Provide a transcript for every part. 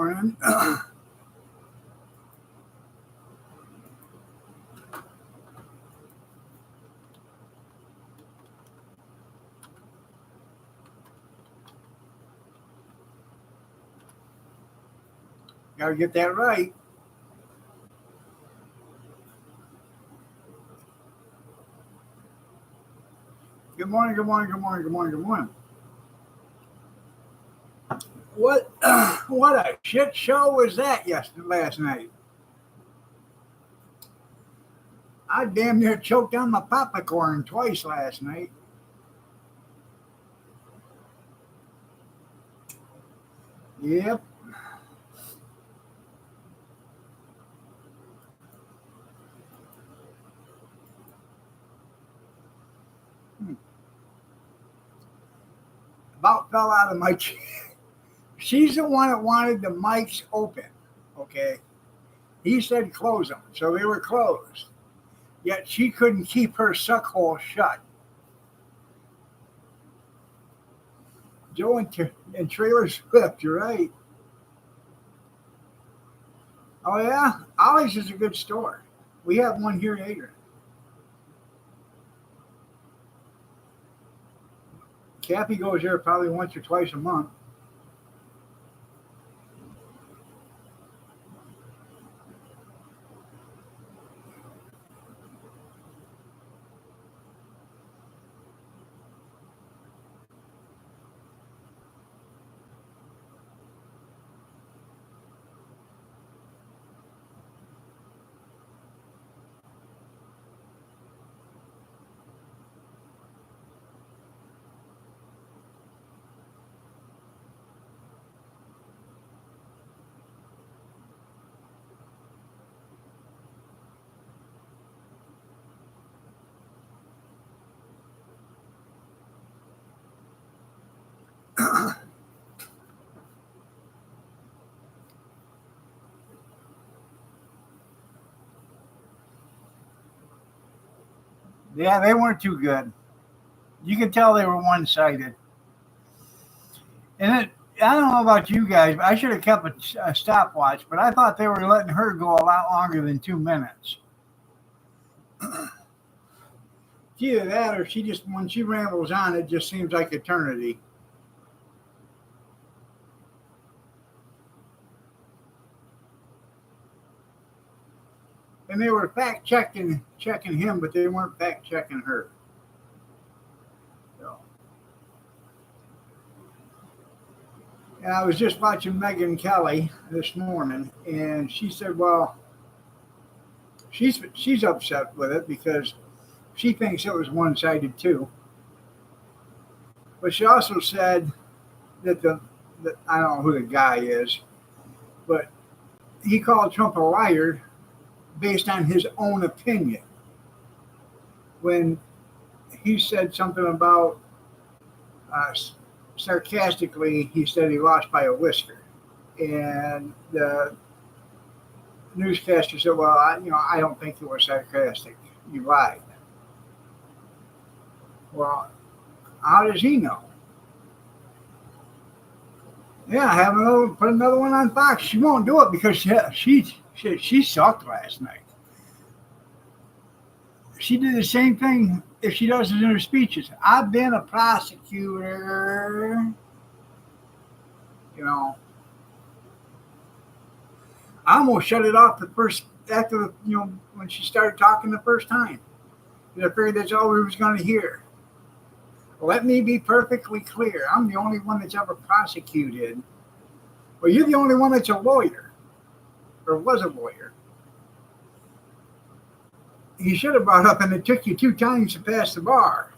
morning. Gotta get that right. Good morning, good morning, good morning, good morning, good morning. What what a shit show was that last night? I damn near choked on my popcorn twice last night. Yep. Hmm. About fell out of my chair. She's the one that wanted the mics open. Okay. He said close them, so they were closed. Yet she couldn't keep her suck hole shut. Joe and Trailer Swift, you're right. Oh yeah, Ollie's is a good store. We have one here in Adrian. Cappy goes there probably once or twice a month. Yeah, they weren't too good. You could tell they were one sided. And I don't know about you guys, but I should have kept a stopwatch, but I thought they were letting her go a lot longer than 2 minutes. It's either that or she just, when she rambles on, it just seems like eternity. And they were fact checking him, but they weren't fact checking her. So, and I was just watching Megan Kelly this morning, and she said, "Well, she's upset with it because she thinks it was one sided too." But she also said that I don't know who the guy is, but he called Trump a liar based on his own opinion when he said something about uh, sarcastically, he said he lost by a whisker, and the newscaster said, "Well, I don't think you were sarcastic. You lied." Well, how does he know? Yeah, put another one on Fox. She won't do it because she sucked last night. She did the same thing if she does it in her speeches. I've been a prosecutor. You know, I almost shut it off the first after when she started talking the first time. Because I figured that's all we was going to hear. Let me be perfectly clear. I'm the only one that's ever prosecuted. Well, you're the only one that's a lawyer or was a lawyer. You should have brought up, and it took you 2 times to pass the bar.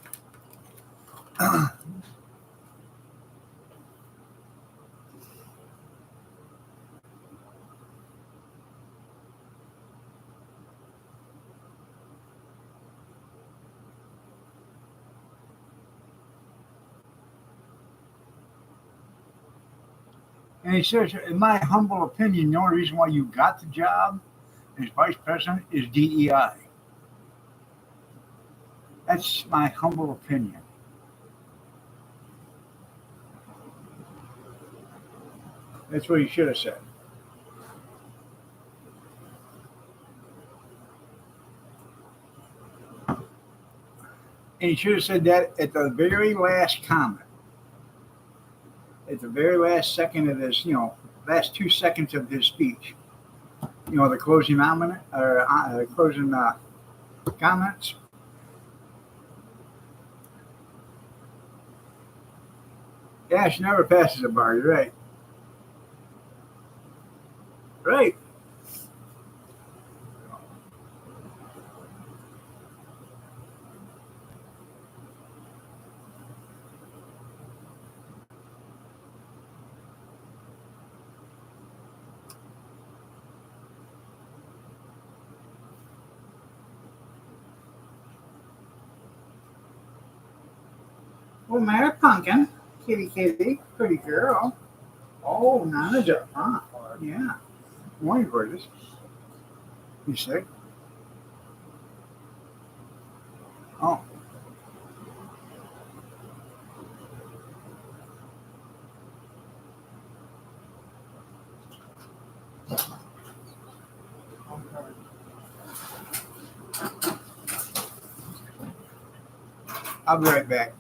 And he says, in my humble opinion, the only reason why you got the job as vice president is DEI. That's my humble opinion. That's what he should have said. And he should have said that at the very last comment, at the very last second of this, last 2 seconds of his speech. The closing comment or closing comments. Ash never passes a bar. You're right. Right. Oh, Mary Pumpkin, kitty, kitty, pretty girl. Oh, Nana's up, huh? Yeah. Morning, gorgeous. You sick? Oh, I'll be right back.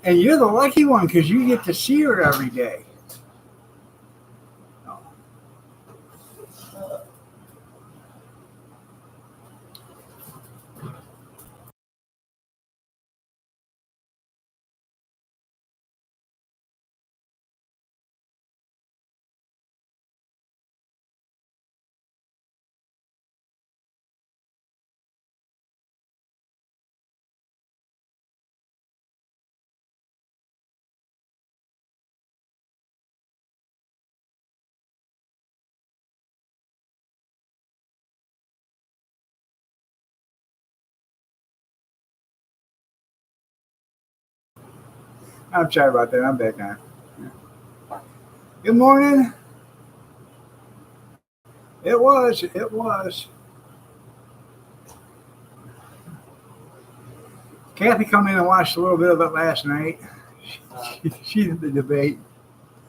And you're the lucky one because you get to see her every day. I'm sorry about that. I'm back now. Good morning. It was. It was. Kathy come in and watched a little bit of it last night. She did the debate.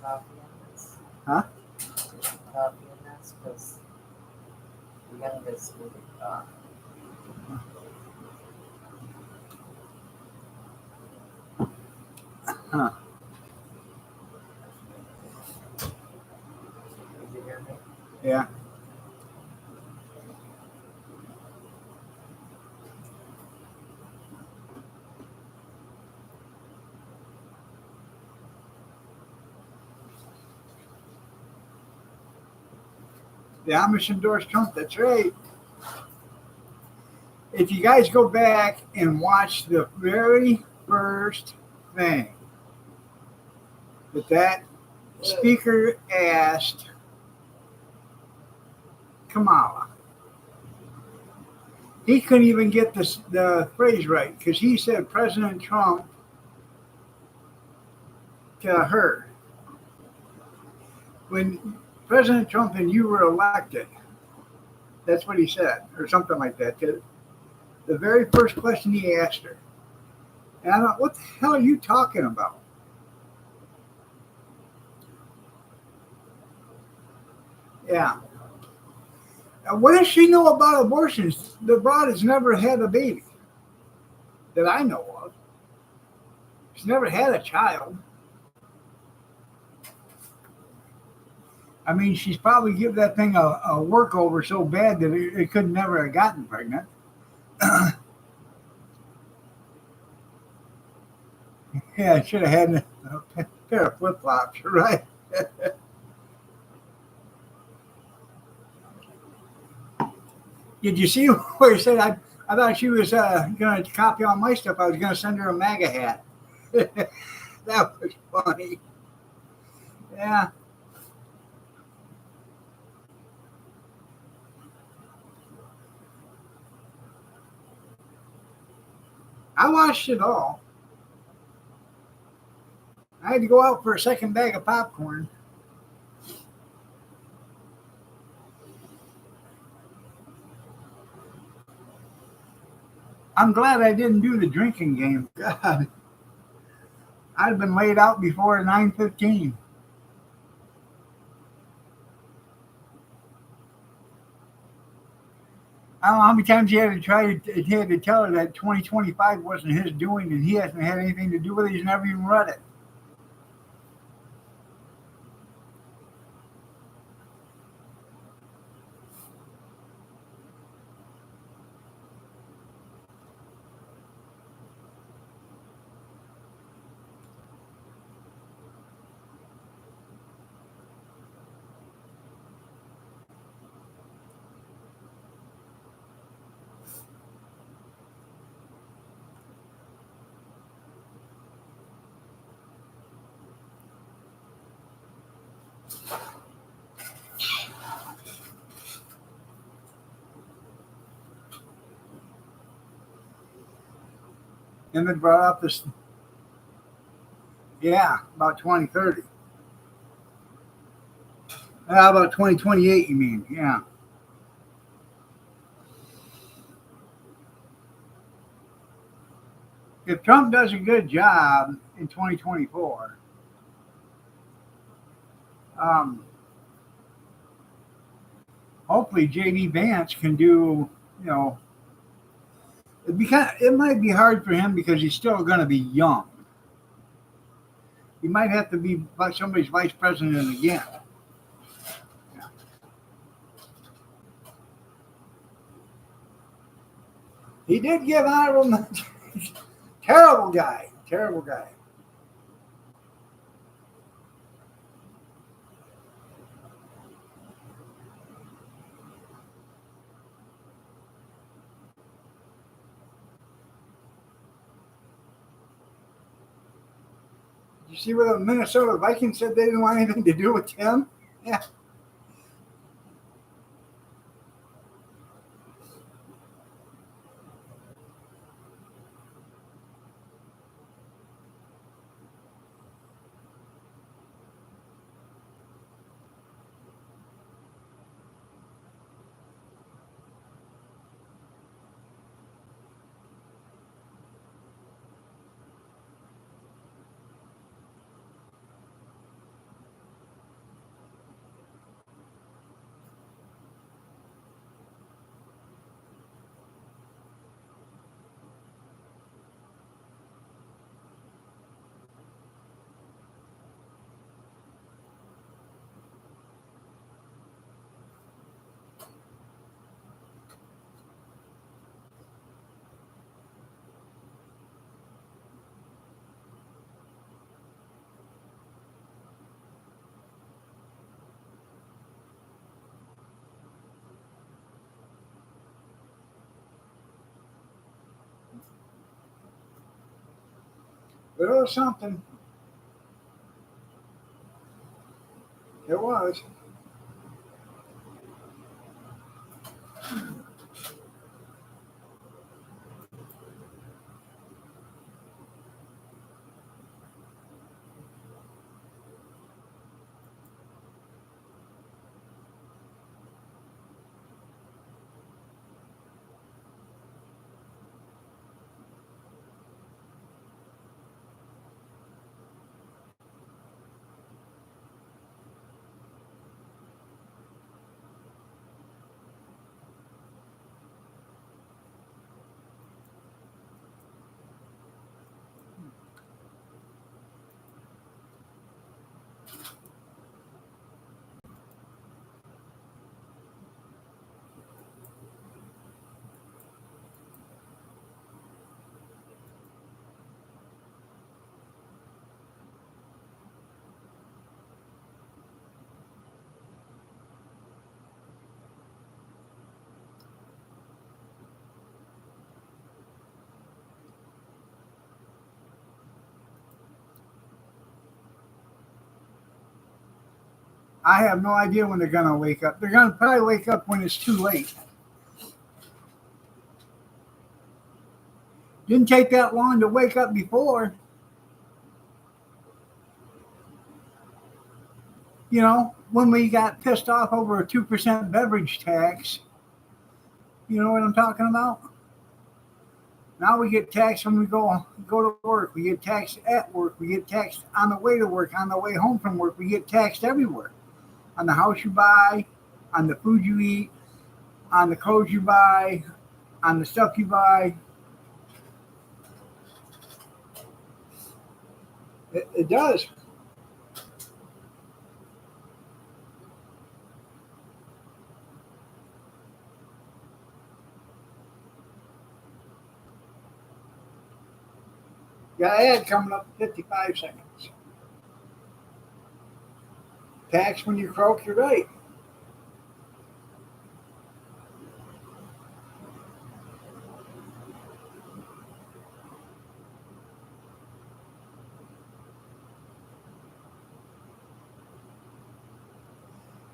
Coffee in this? Huh? Coffee in this? Because the youngest needed coffee. Huh. Did you hear me? Yeah. The Amish endorsed Trump. That's right. If you guys go back and watch the very first thing that speaker asked Kamala, he couldn't even get the phrase right because he said President Trump to her. When President Trump and you were elected, that's what he said, or something like that. The very first question he asked her. And I thought, what the hell are you talking about? Yeah. What does she know about abortions? The broad has never had a baby that I know of. She's never had a child. I mean, she's probably give that thing a workover so bad that it could never have gotten pregnant. Yeah, I should have had a pair of flip flops, right? Did you see where he said I thought she was going to copy all my stuff? I was going to send her a MAGA hat. That was funny. Yeah. I watched it all. I had to go out for a second bag of popcorn. I'm glad I didn't do the drinking game. God, I'd have been laid out before 9:15. I don't know how many times he had to tell her that 2025 wasn't his doing and he hasn't had anything to do with it. He's never even read it. And then brought up this, yeah, about 2030. About 2028, you mean? Yeah. If Trump does a good job in 2024, hopefully JD Vance can do, you know, it might be hard for him because he's still going to be young. He might have to be somebody's vice president again. Yeah. He did give honorable mention. Terrible guy. Terrible guy. You see what the Minnesota Vikings said they didn't want anything to do with him? Yeah. But it was something. It was. I have no idea when they're going to wake up. They're going to probably wake up when it's too late. Didn't take that long to wake up before. You know, when we got pissed off over a 2% beverage tax, you know what I'm talking about? Now we get taxed when we go to work. We get taxed at work. We get taxed on the way to work, on the way home from work. We get taxed everywhere. On the house you buy, on the food you eat, on the clothes you buy, on the stuff you buy. It does. Got an ad coming up in 55 seconds. Tax when you croak, you're right.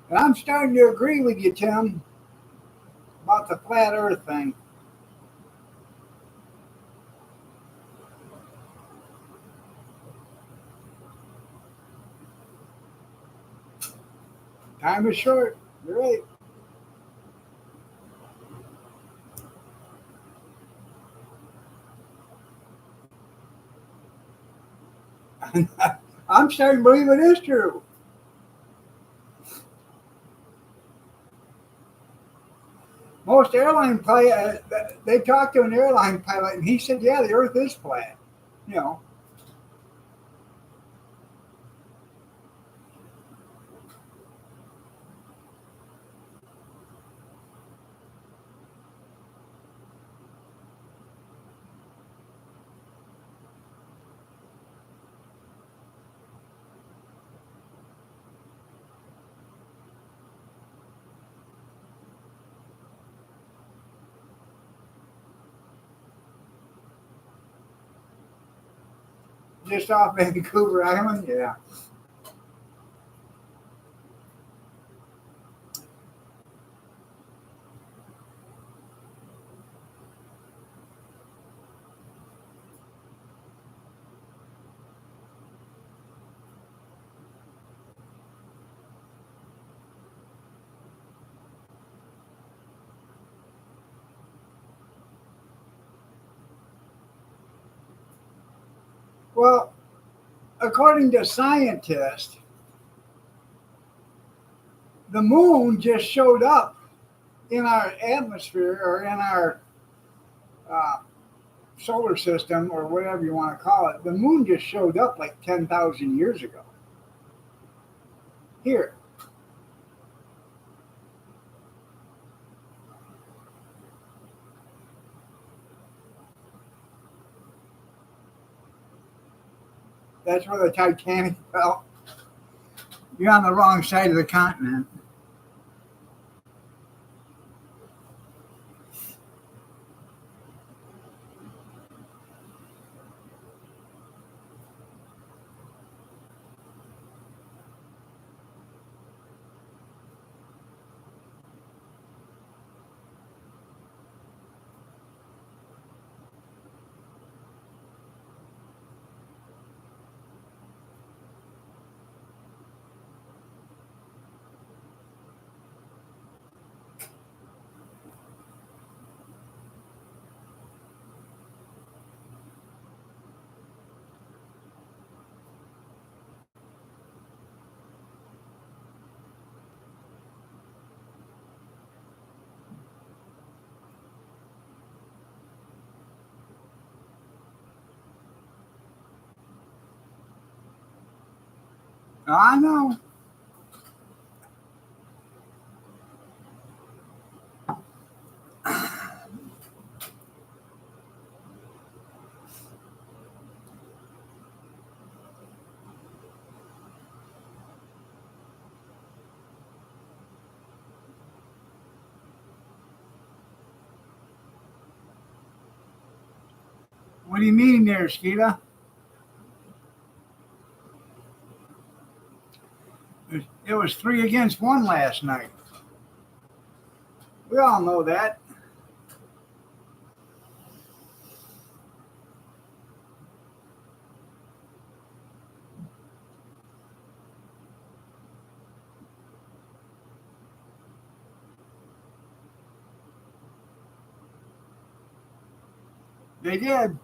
And I'm starting to agree with you, Tim, about the flat earth thing. Time is short. You're right. I'm starting to believe it is true. Most airline pilot, they talked to an airline pilot, and he said, "Yeah, the Earth is flat." You know, just off Vancouver Island. Yeah. Well, according to scientists, the moon just showed up in our atmosphere or in our uh, solar system or whatever you want to call it. The moon just showed up like 10,000 years ago. Here, that's where the Titanic fell. You're on the wrong side of the continent. I know. What do you mean there, Skeeta? It was 3-1 last night. We all know that. They did.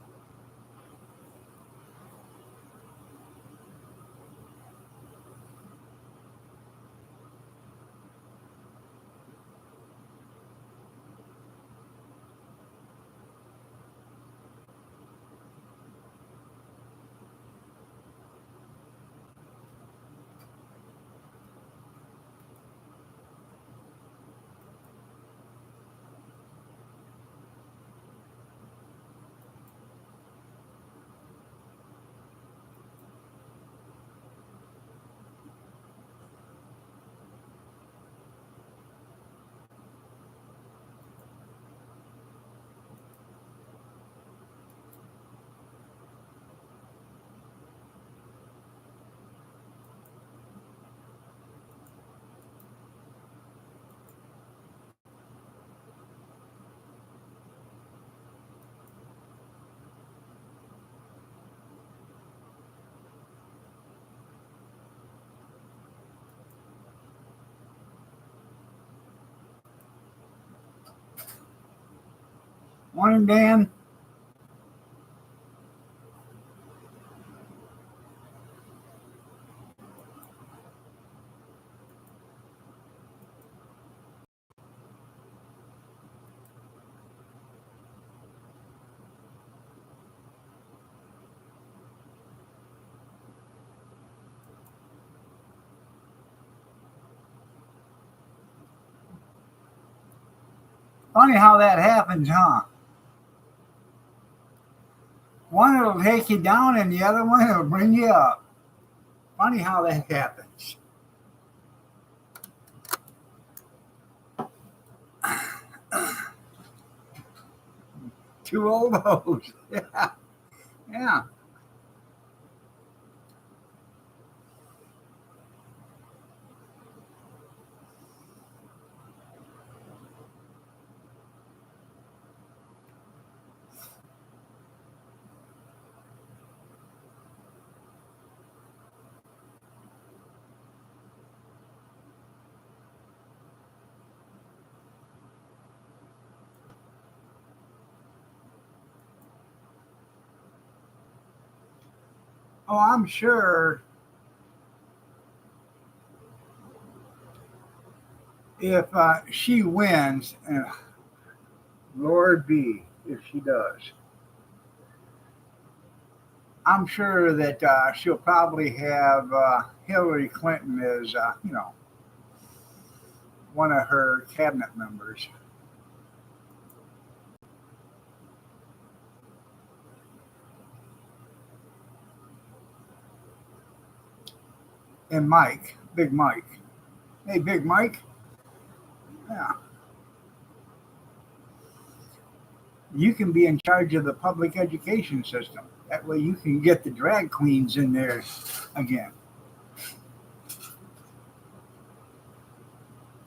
Morning, Dan. Funny how that happens, huh? One will take you down and the other one will bring you up. Funny how that happens. Two old hoes. Yeah. Yeah. Oh, I'm sure if she wins, and Lord be if she does, I'm sure that she'll probably have Hillary Clinton as, one of her cabinet members. And Mike, Big Mike. Hey, Big Mike. Yeah. You can be in charge of the public education system. That way you can get the drag queens in there again.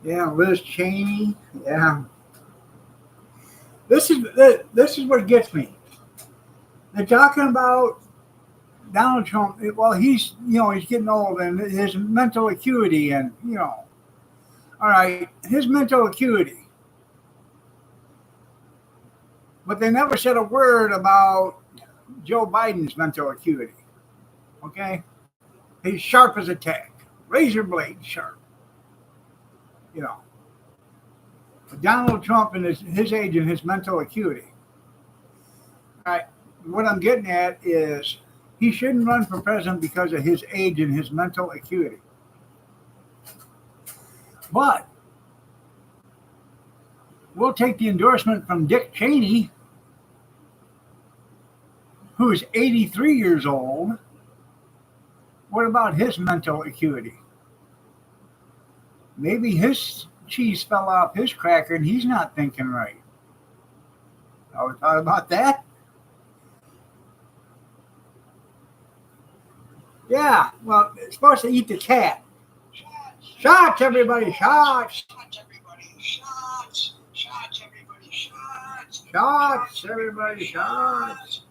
Yeah, Liz Cheney. Yeah. This is what gets me. They're talking about Donald Trump. Well, he's getting old and his mental acuity, and all right, his mental acuity. But they never said a word about Joe Biden's mental acuity. Okay, he's sharp as a tack, razor blade sharp. You know, Donald Trump and his age and his mental acuity. All right, what I'm getting at is he shouldn't run for president because of his age and his mental acuity. But we'll take the endorsement from Dick Cheney, who is 83 years old. What about his mental acuity? Maybe his cheese fell off his cracker and he's not thinking right. Ever thought about that? Yeah, well, it's supposed to eat the cat. Shots, everybody, shots. Shots, everybody, shots.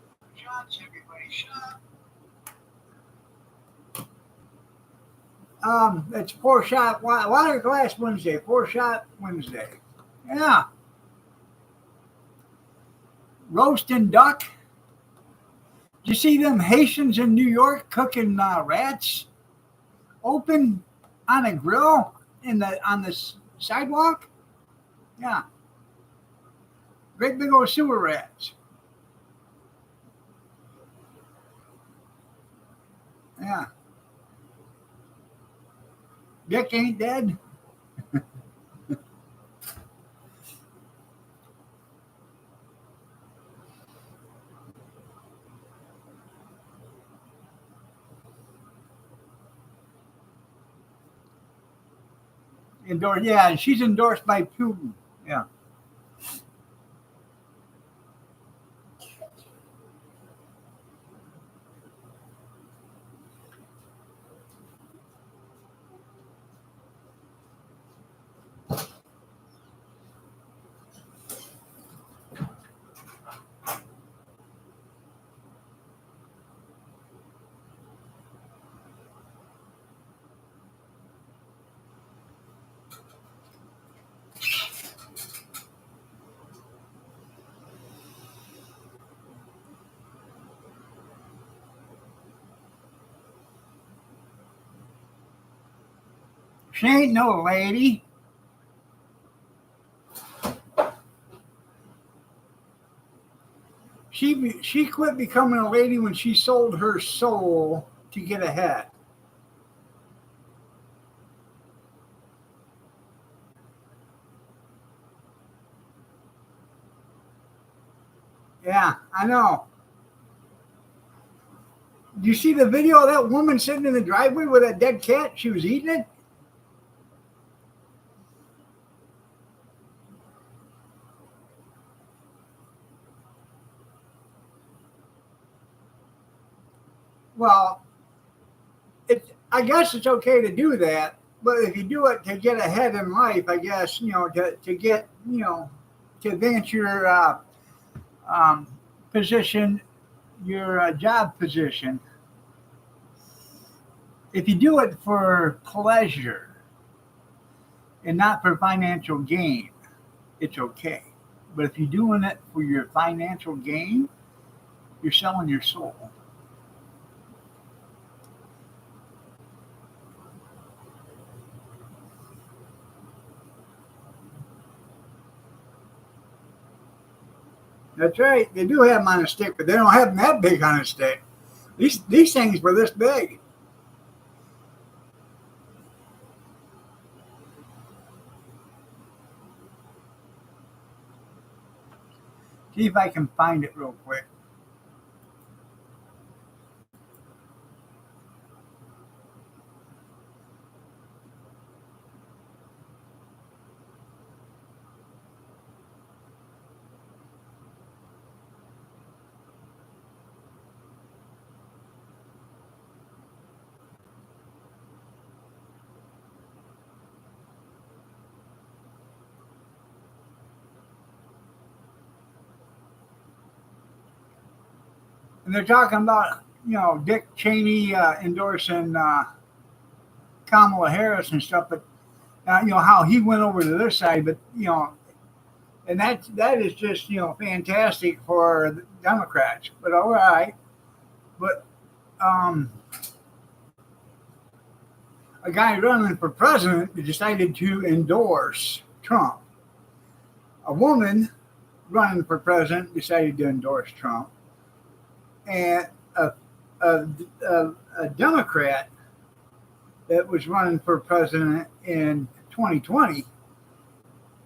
It's Four Shot Water Glass Wednesday. Four Shot Wednesday. Yeah. Roasting duck. Did you see them Haitians in New York cooking rats open on a grill on the sidewalk? Yeah. Great big old sewer rats. Yeah. Dick ain't dead. Endorsed, yeah, she's endorsed by Putin. Yeah. She ain't no lady. She quit becoming a lady when she sold her soul to get ahead. Yeah, I know. Do you see the video of that woman sitting in the driveway with that dead cat? She was eating it. Well, I guess it's okay to do that, but if you do it to get ahead in life, I guess to get to advance your position, your job position. If you do it for pleasure and not for financial gain, it's okay. But if you're doing it for your financial gain, you're selling your soul. That's right. They do have them on a stick, but they don't have them that big on a stick. These things were this big. See if I can find it real quick. And they're talking about Dick Cheney endorsing Kamala Harris and stuff, but how he went over to their side, but and that is just fantastic for the Democrats. But all right, but a guy running for president decided to endorse Trump. A woman running for president decided to endorse Trump, and a Democrat that was running for president in 2020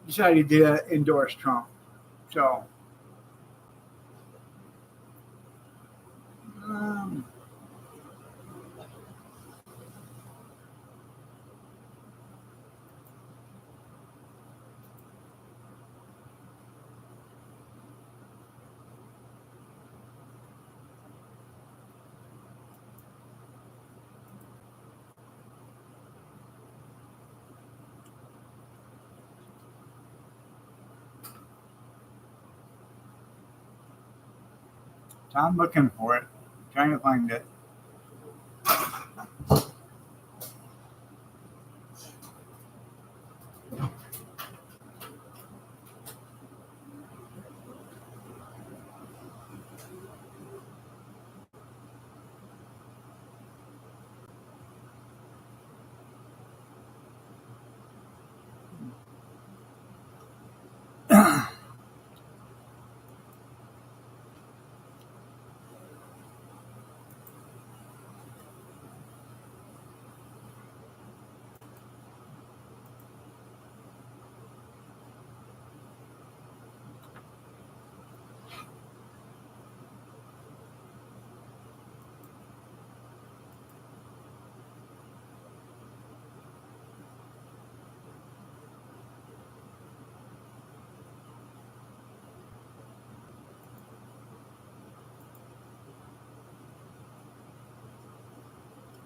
decided to endorse Trump. So, So I'm looking for it, trying to find it.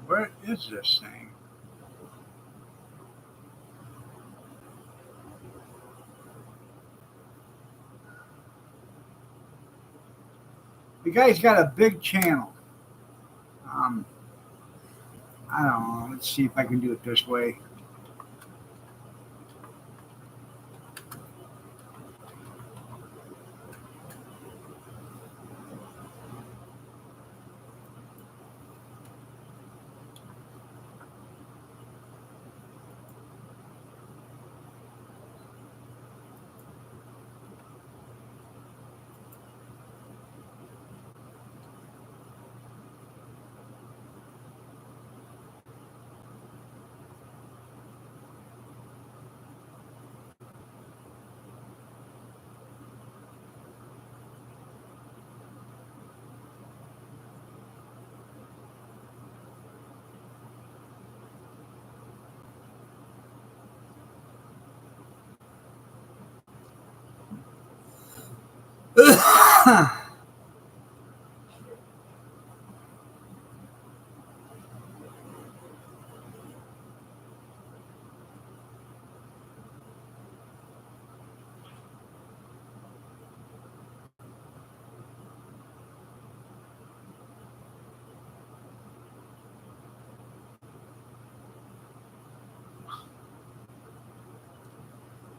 Where is this thing? The guy's got a big channel. Um, I don't know. Let's see if I can do it this way.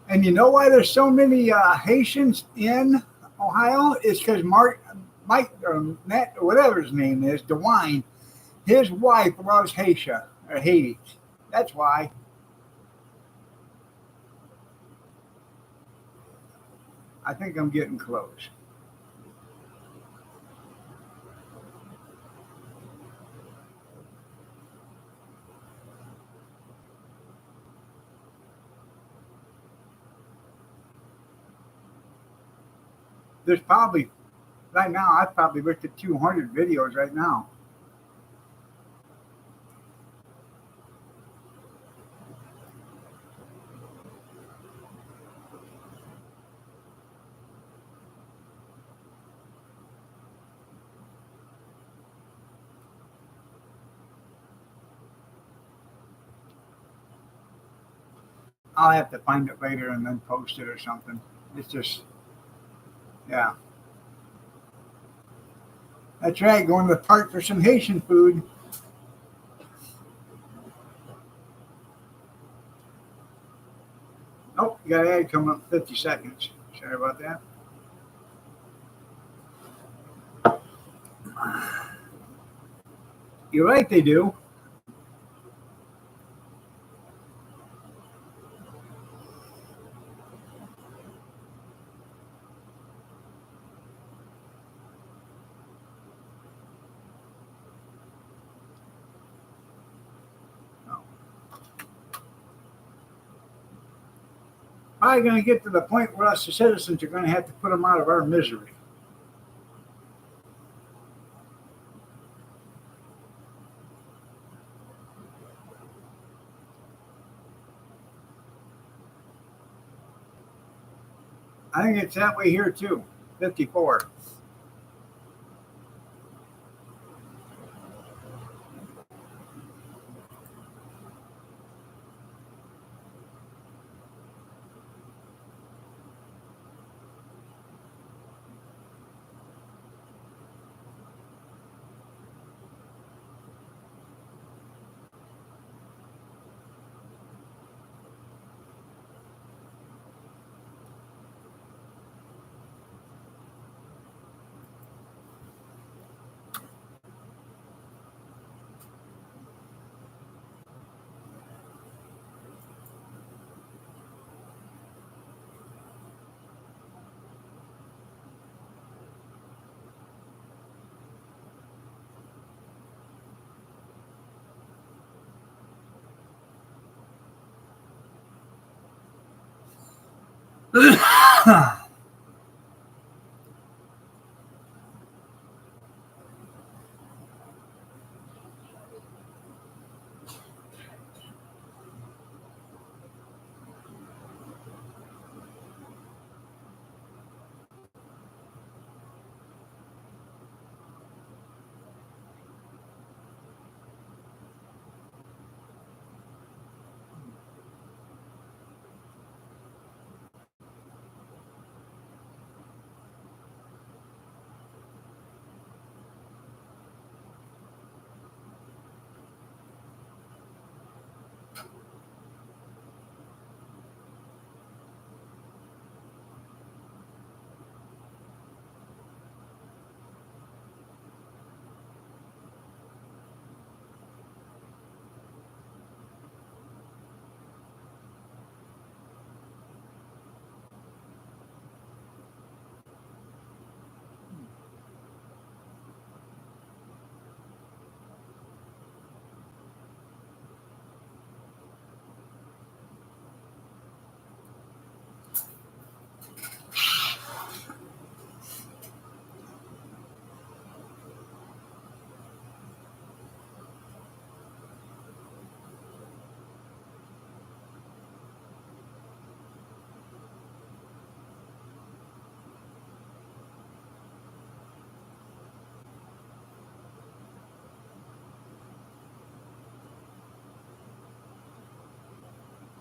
And you know why there's so many Haitians in Ohio? It's because Mike, or Matt, or whatever his name is, DeWine, his wife loves Haiti. That's why. I think I'm getting close. There's probably, right now, I've probably looked at 200 videos right now. I'll have to find it later and then post it or something. It's just, yeah. That's right, going to the park for some Haitian food. Oh, you got an ad coming up in 50 seconds. Sorry about that. You're right, they do. Probably going to get to the point where us, the citizens, are going to have to put them out of our misery. I think it's that way here too. 54.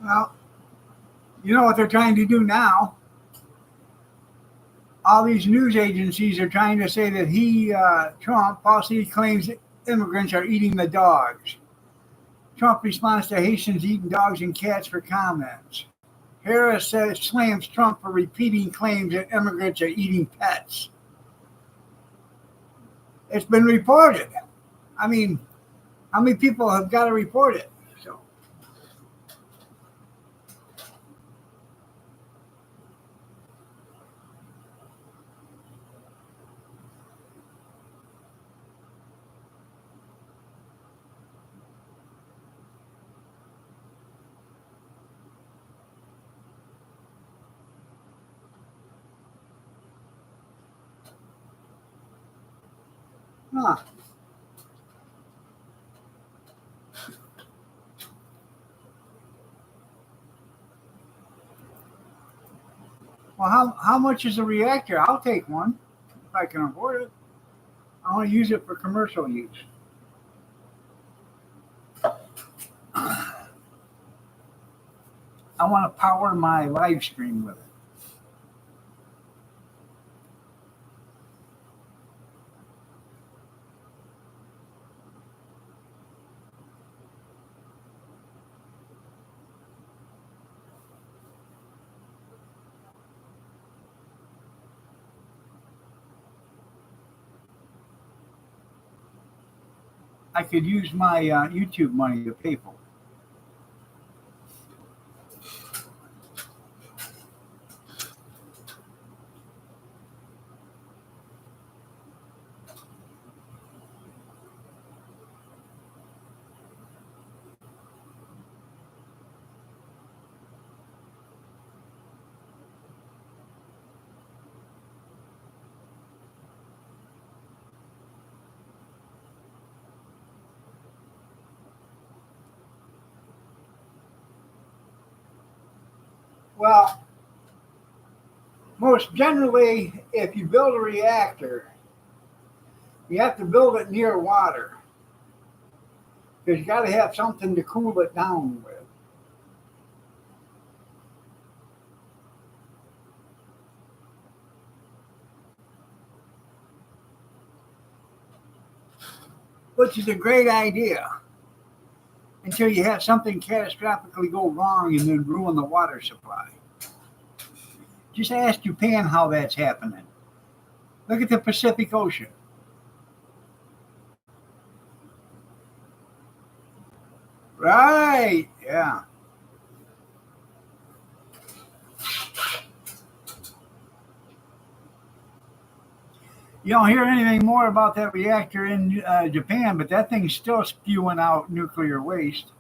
Well, you know what they're trying to do now? All these news agencies are trying to say that Trump, falsely claims immigrants are eating the dogs. Trump responds to Haitians eating dogs and cats for comments. Harris slams Trump for repeating claims that immigrants are eating pets. It's been reported. I mean, how many people have got to report it? So, huh. Well, how much is a reactor? I'll take one if I can afford it. I want to use it for commercial use. I want to power my live stream with it. I could use my YouTube money to pay for it. Well, most generally, if you build a reactor, you have to build it near water because you got to have something to cool it down with. Which is a great idea until you have something catastrophically go wrong and then ruin the water supply. Just ask Japan how that's happening. Look at the Pacific Ocean. Right, yeah. You don't hear anything more about that reactor in Japan, but that thing's still spewing out nuclear waste.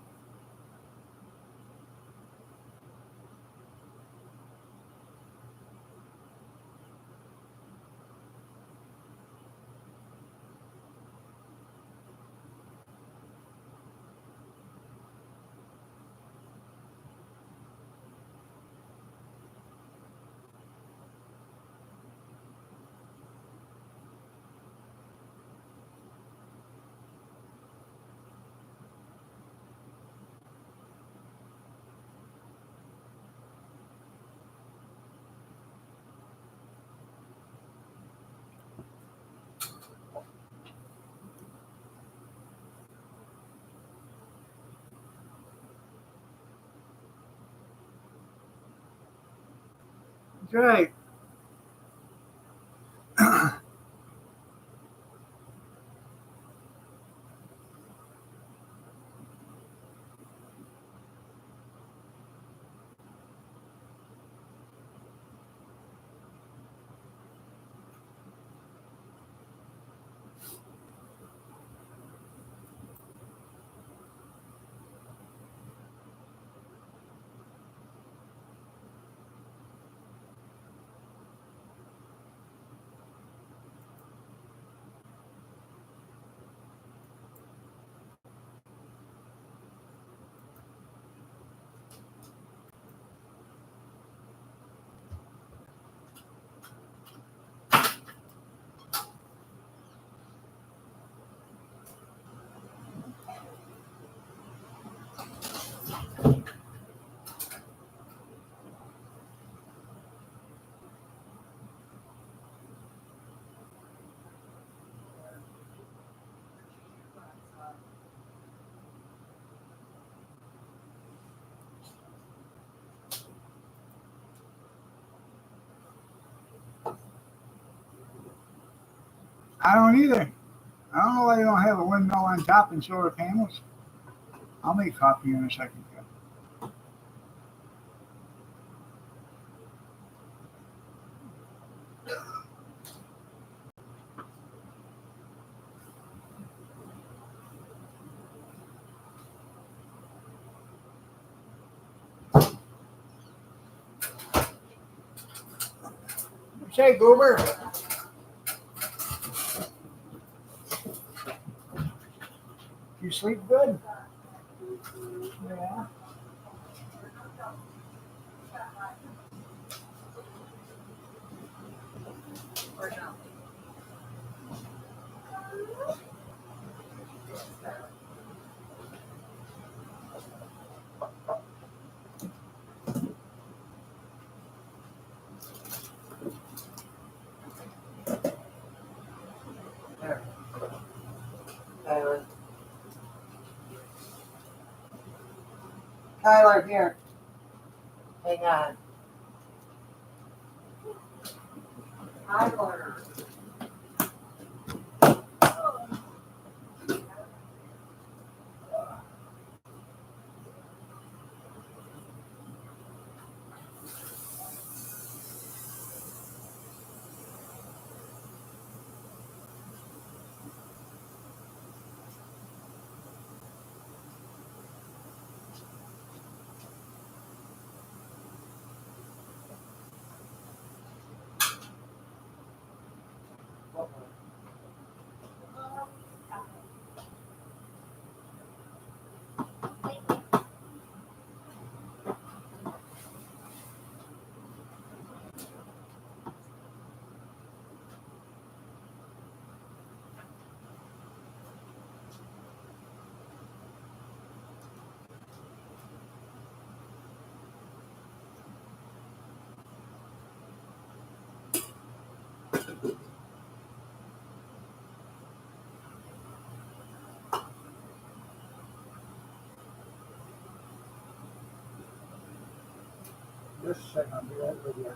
right. I don't either. I don't know why you don't have a windmill on top and solar panels. I'll make coffee in a second. Say, Goober. You sleep good? Yeah. There. Tyler. Tyler, here. Hang on. Tyler. Just a second, I'll be right with you.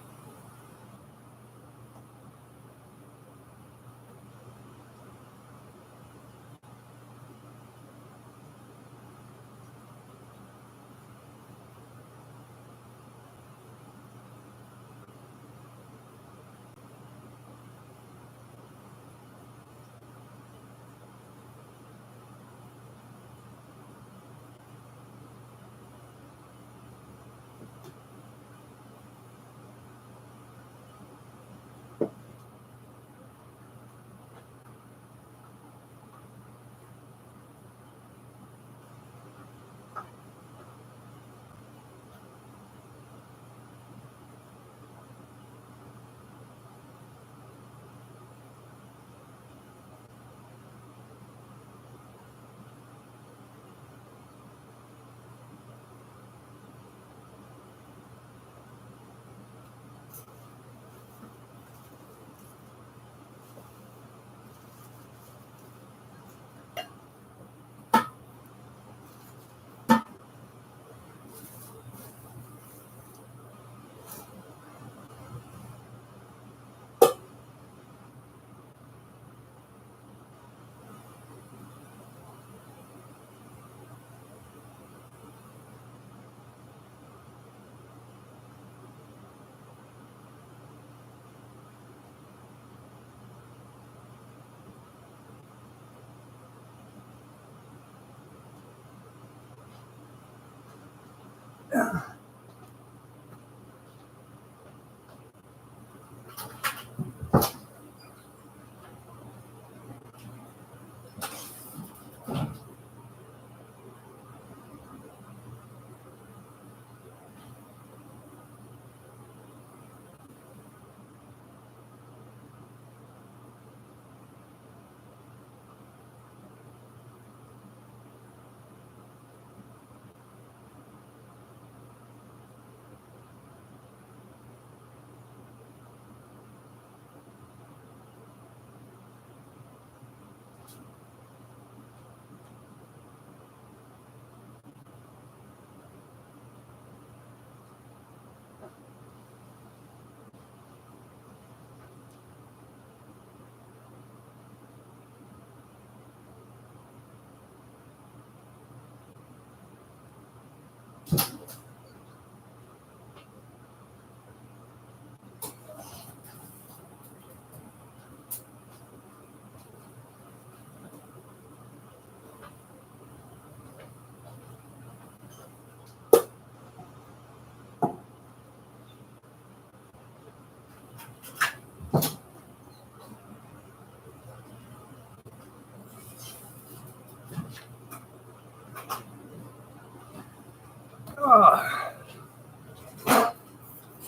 Oh.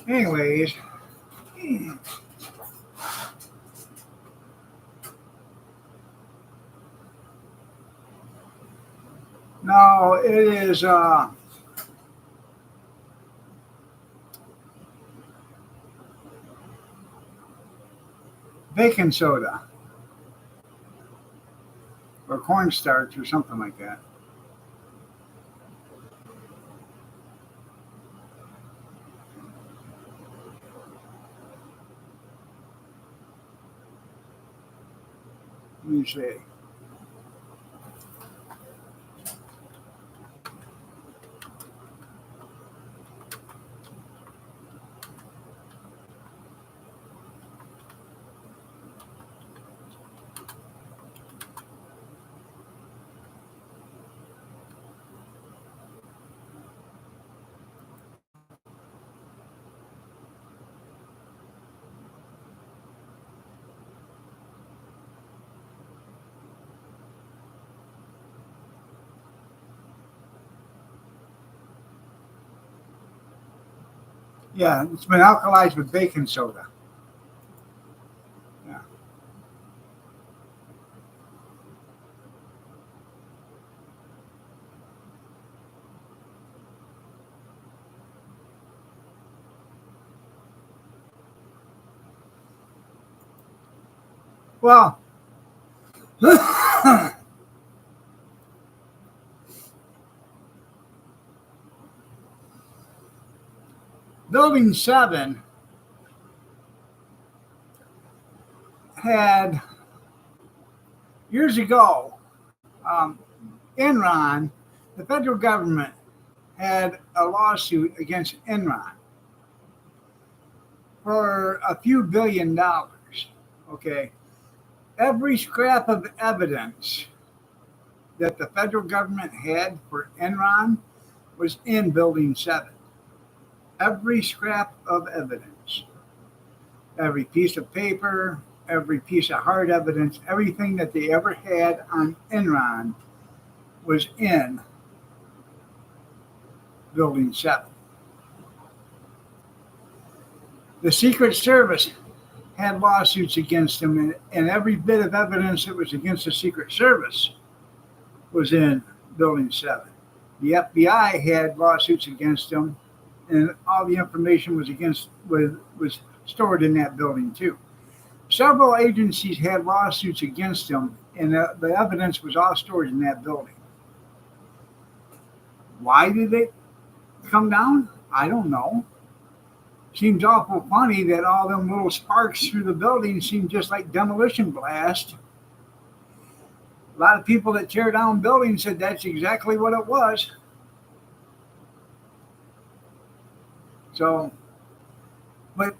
Anyways, no, it is baking soda or cornstarch or something like that. Let me see. Yeah, it's been alkalized with baking soda. Yeah. Well, Building 7 had, years ago, um, Enron, the federal government had a lawsuit against Enron for a few $1 billion. Okay. Every scrap of evidence that the federal government had for Enron was in Building 7. Every scrap of evidence, every piece of paper, every piece of hard evidence, everything that they ever had on Enron was in Building 7. The Secret Service had lawsuits against them, and every bit of evidence that was against the Secret Service was in Building 7. The FBI had lawsuits against them, and all the information was stored in that building too. Several agencies had lawsuits against them, and the evidence was all stored in that building. Why did it come down? I don't know. Seems awful funny that all them little sparks through the building seem just like demolition blast. A lot of people that tear down buildings said that's exactly what it was. So, but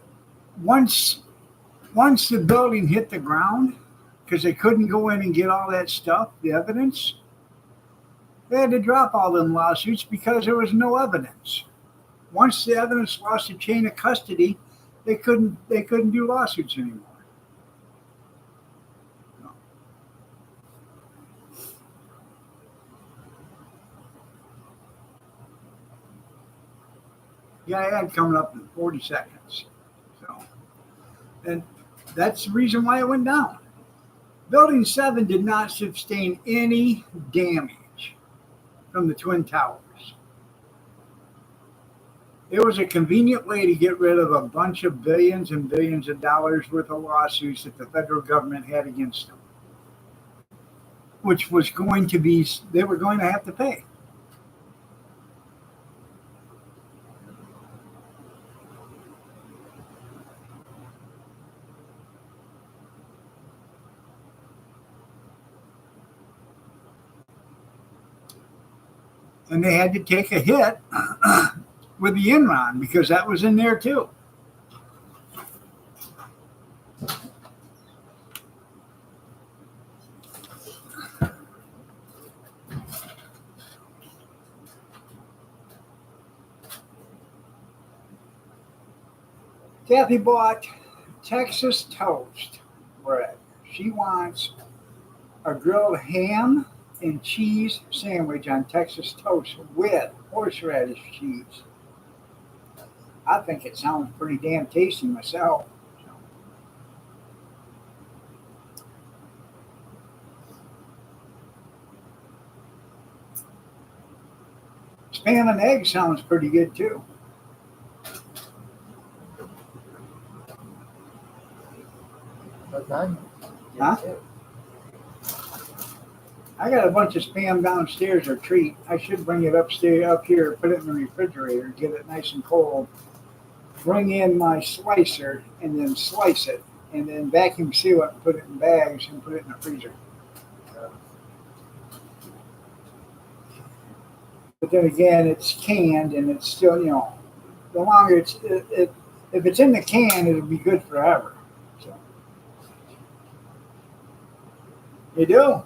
once once the building hit the ground, because they couldn't go in and get all that stuff, the evidence, they had to drop all them lawsuits because there was no evidence. Once the evidence lost the chain of custody, they couldn't do lawsuits anymore. Yeah, I had coming up in 40 seconds. So, and that's the reason why it went down. Building 7 did not sustain any damage from the Twin Towers. It was a convenient way to get rid of a bunch of billions and billions of dollars worth of lawsuits that the federal government had against them, which was going to be, they were going to have to pay. And they had to take a hit with the Enron because that was in there too. Kathy bought Texas toast bread. She wants a grilled ham and cheese sandwich on Texas toast with horseradish cheese. I think it sounds pretty damn tasty myself. Spam and egg sounds pretty good too. Lasagna. Huh? Too. I got a bunch of spam downstairs or treat. I should bring it upstairs up here, put it in the refrigerator, get it nice and cold. Bring in my slicer and then slice it and then vacuum seal it and put it in bags and put it in the freezer. But then again, it's canned and it's still, the longer if it's in the can, it'll be good forever. So you do.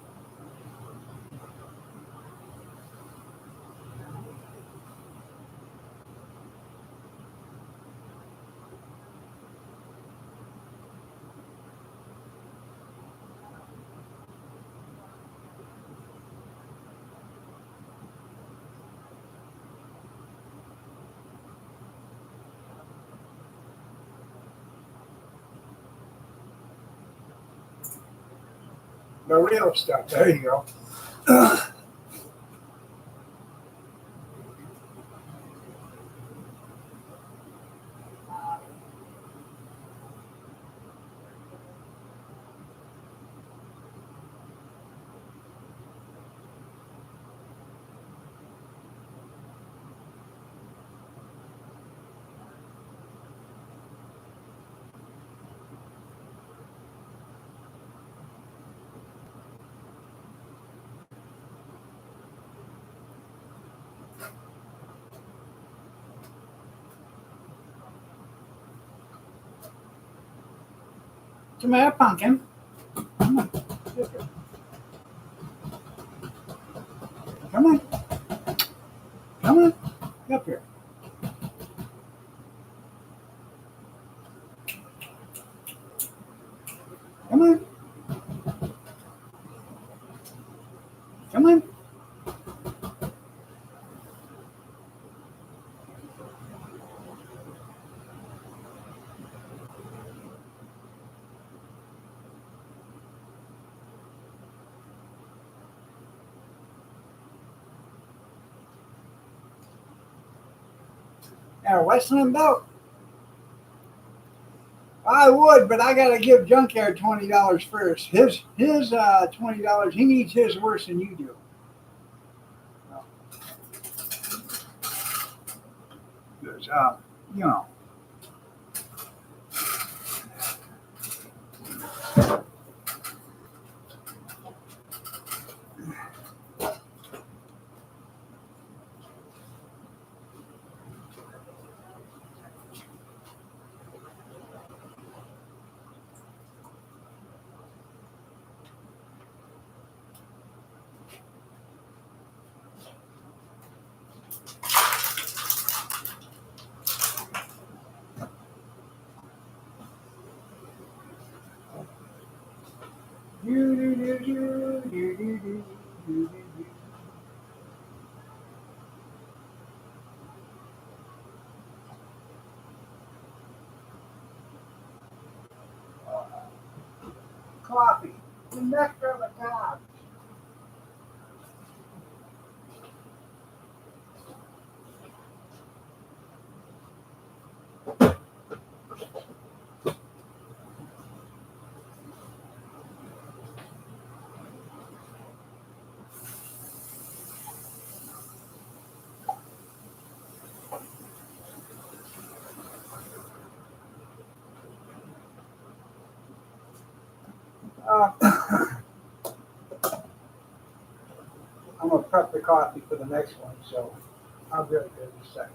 The real stuff. There you go. Come here, pumpkin. Come on. Come on. Come on. Get up here. Come on. Come on. Now, Westland belt. I would, but I gotta give Junkyard $20 first. His $20. He needs his worse than you do. Because, you know. Coffee. The nectar of the gods. I'm gonna prep the coffee for the next one, so I'll be right there in a second.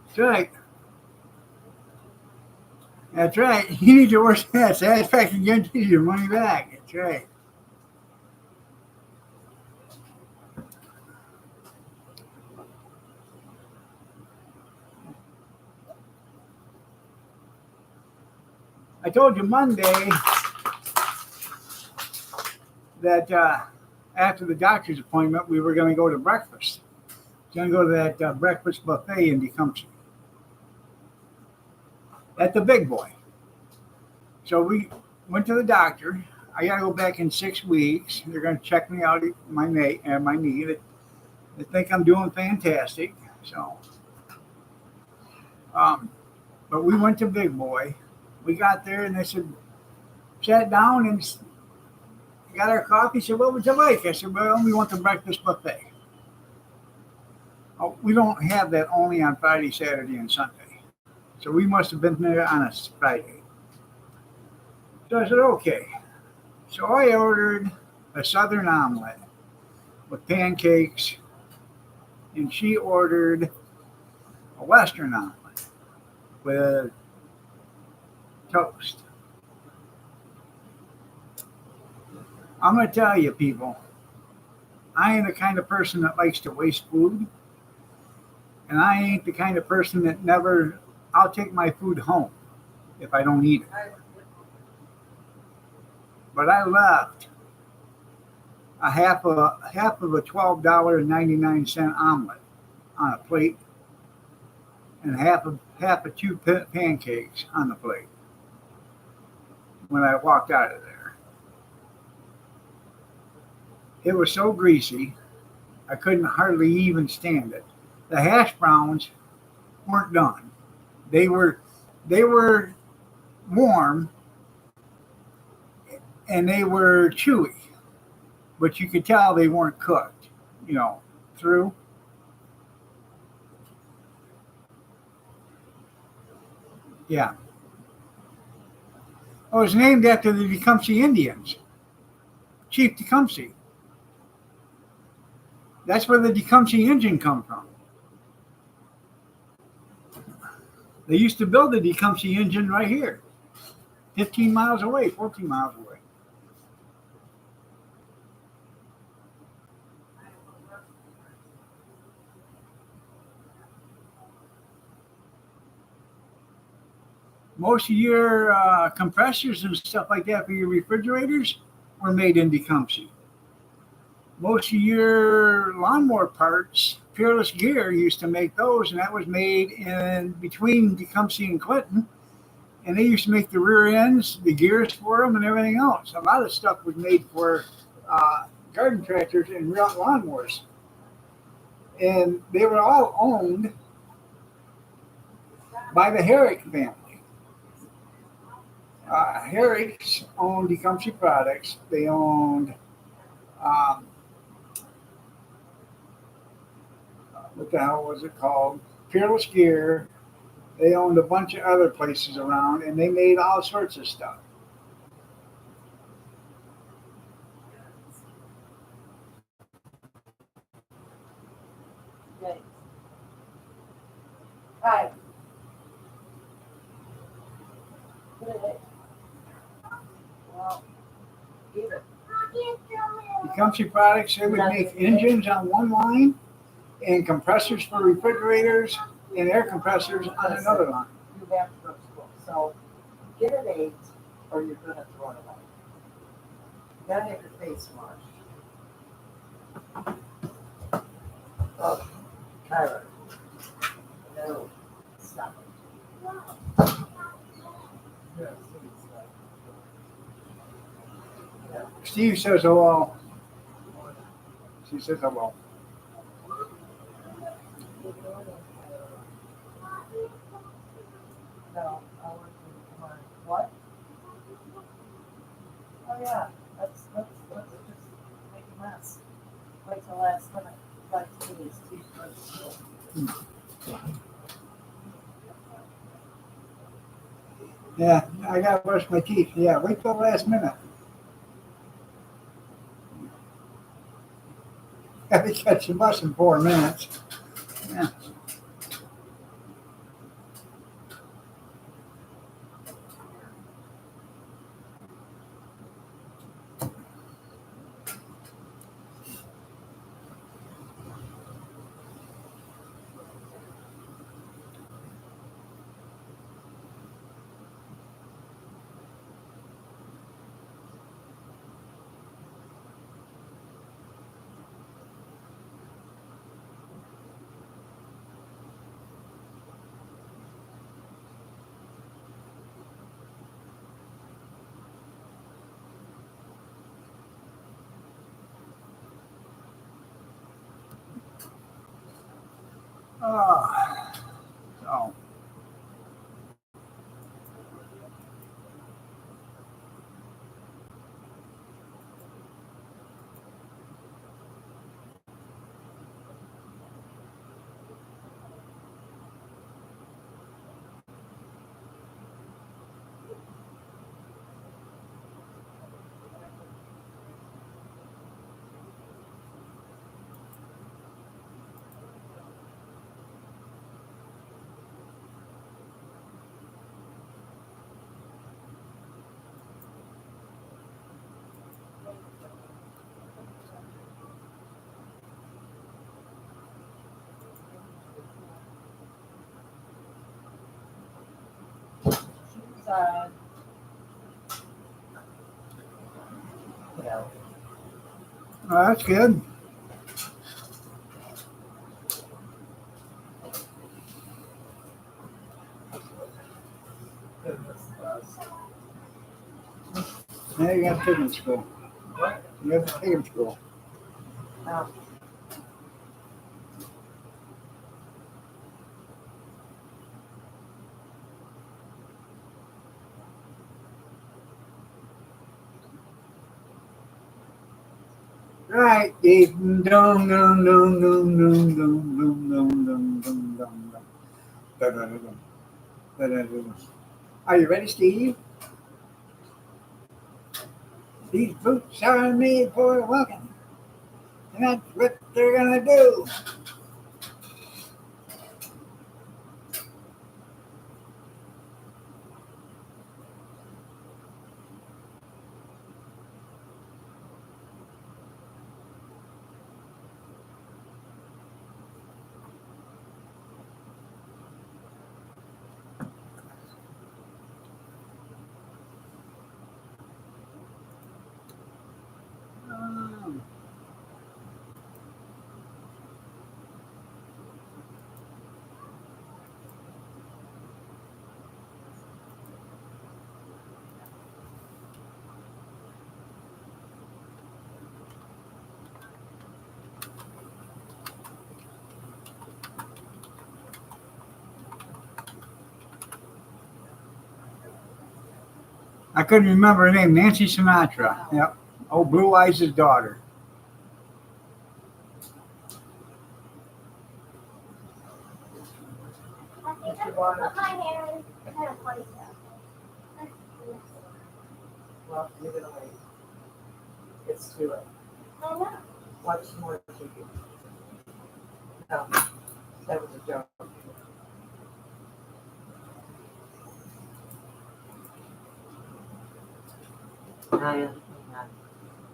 That's right. That's right. You need to work that. Satisfaction guarantees your money back. That's right. I told you Monday that after the doctor's appointment, we were going to go to breakfast. Going to go to that breakfast buffet in Tecumseh at the Big Boy. So we went to the doctor. I got to go back in 6 weeks. They're going to check me out, my knee. They think I'm doing fantastic. So, but we went to Big Boy. We got there and they said, sat down and got our coffee. Said, what would you like? I said, well, we want the breakfast buffet. Oh, we don't have that only on Friday, Saturday, and Sunday. So we must have been there on a Friday. So I said, okay. So I ordered a Southern omelet with pancakes, and she ordered a Western omelet with toast. I'm going to tell you, people, I ain't the kind of person that likes to waste food. And I ain't the kind of person that I'll take my food home if I don't eat it. But I left a half of a $12.99 omelet on a plate and half of two pancakes on the plate when I walked out of there. It was so greasy, I couldn't hardly even stand it. The hash browns weren't done. They were warm and they were chewy, but you could tell they weren't cooked, through. Yeah. It was named after the Tecumseh Indians, Chief Tecumseh. That's where the Tecumseh engine come from. They used to build the Tecumseh engine right here, 15 miles away, 14 miles away. Most of your compressors and stuff like that for your refrigerators were made in Tecumseh. Most of your lawnmower parts, Peerless Gear used to make those, and that was made in between Tecumseh and Clinton. And they used to make the rear ends, the gears for them, and everything else. A lot of stuff was made for garden tractors and lawnmowers. And they were all owned by the Herrick family. Herrick's owned Tecumseh Products. They owned what the hell was it called? Peerless Gear. They owned a bunch of other places around, and they made all sorts of stuff. Okay. Hi. Well, either. Tecumseh Products, they would make engines on one line and compressors for refrigerators and air compressors on another line. You have to go to school. So get an 8 or you're gonna throw it away. You gotta have your face washed. Oh, Tyler. No, stop it. Yes, it's yeah. Steve says hello. She says hello. No, I want you to come on. What? Oh yeah, let's just make a mess. Wait till last minute. Like to do these teeth first. Yeah, I gotta brush my teeth. Yeah, wait till the last minute. Gotta catch the bus in 4 minutes. Yeah. Oh. So. Shoes on. Yeah. Oh, that's good. Now you got to take him to school. You have to take him to school. Oh. Right, Dave. Dum dum dum dum dum dum dum dum dum dum dum dum. Da-da-da-dum. Da-da-da-dum. Are you ready, Steve? These boots are made for walking. And that's what they're gonna do. I couldn't remember her name. Nancy Sinatra. Yep. Oh, Blue Eyes' daughter. If you want to, well, you're gonna wait. It's too late. Watch some more TV. No, that was a joke.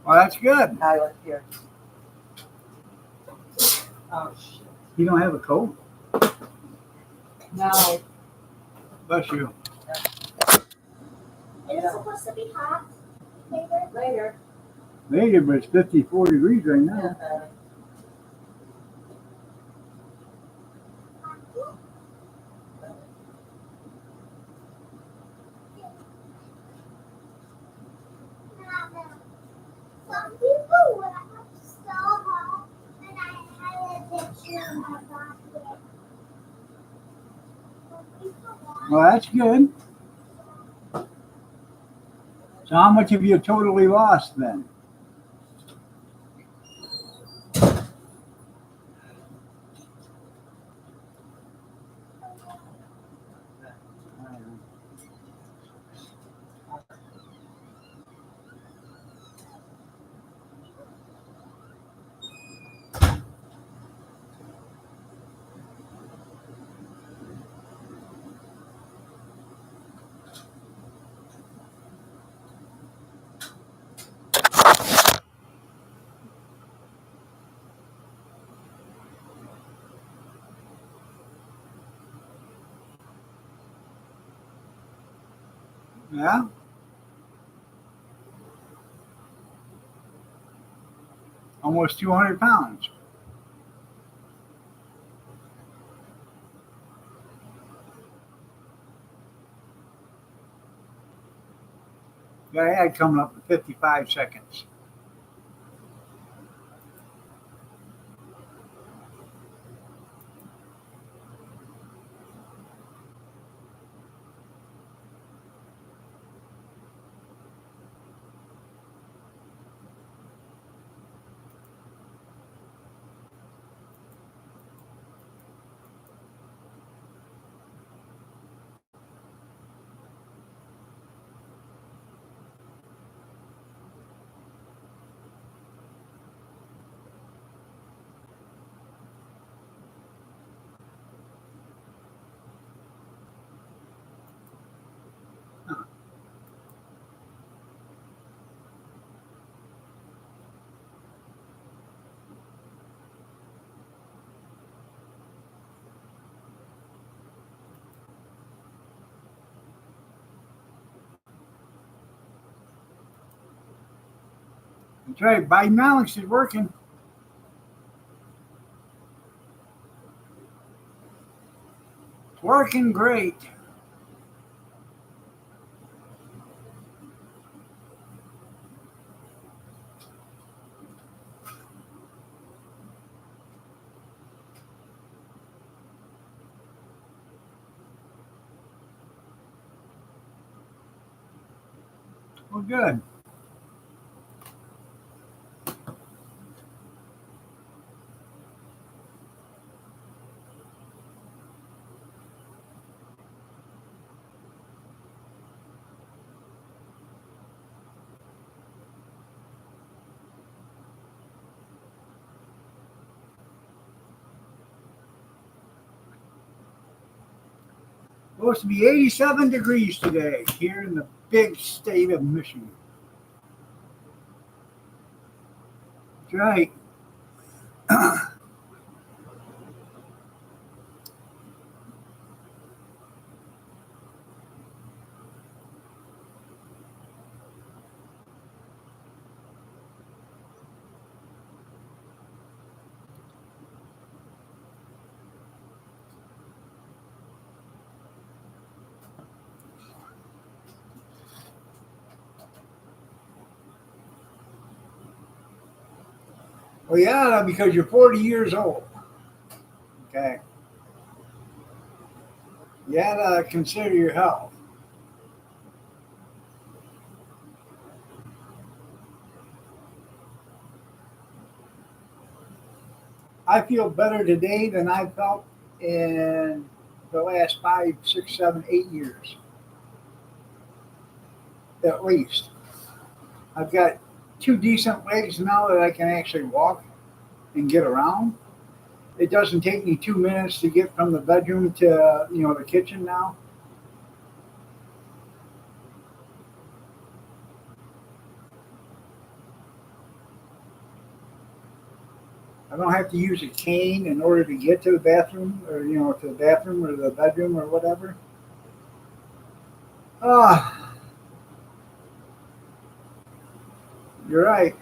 Well, that's good. I look here. Oh, shit. You don't have a coat? No. Bless you. Is it supposed to be hot later? Later. Maybe, but it's 54 degrees right now. Some people would have so hot, and I had a picture in my pocket. Well, that's good. So how much have you totally lost then? Yeah? Almost 200 pounds. Got ad coming up in 55 seconds. That's right. Bidenomics is working. It's working great. Well, good. Supposed to be 87 degrees today here in the big state of Michigan. That's right. Well, yeah, because you're 40 years old. Okay. You gotta consider your health. I feel better today than I felt in the last 5, 6, 7, 8 years, at least. I've got 2 decent legs now that I can actually walk and get around. It doesn't take me 2 minutes to get from the bedroom to the kitchen now. I don't have to use a cane in order to get to the bathroom, or to the bathroom or the bedroom or whatever. Ah, you're right.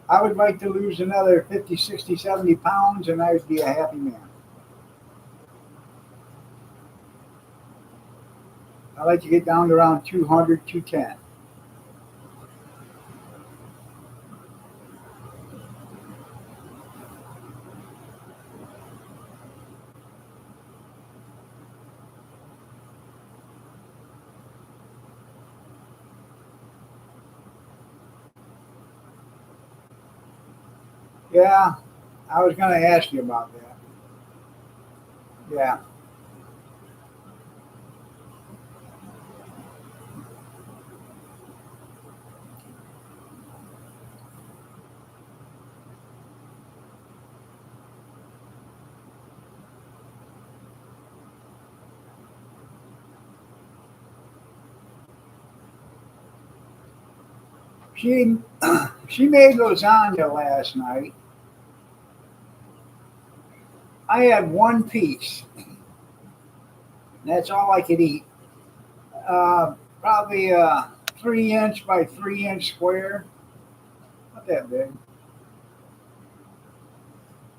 I would like to lose another 50, 60, 70 pounds, and I would be a happy man. I like to get down to around 200, 210. Yeah, I was going to ask you about that. Yeah. She she made lasagna last night. I had one piece. That's all I could eat. Probably a 3 inch by 3 inch square. Not that big,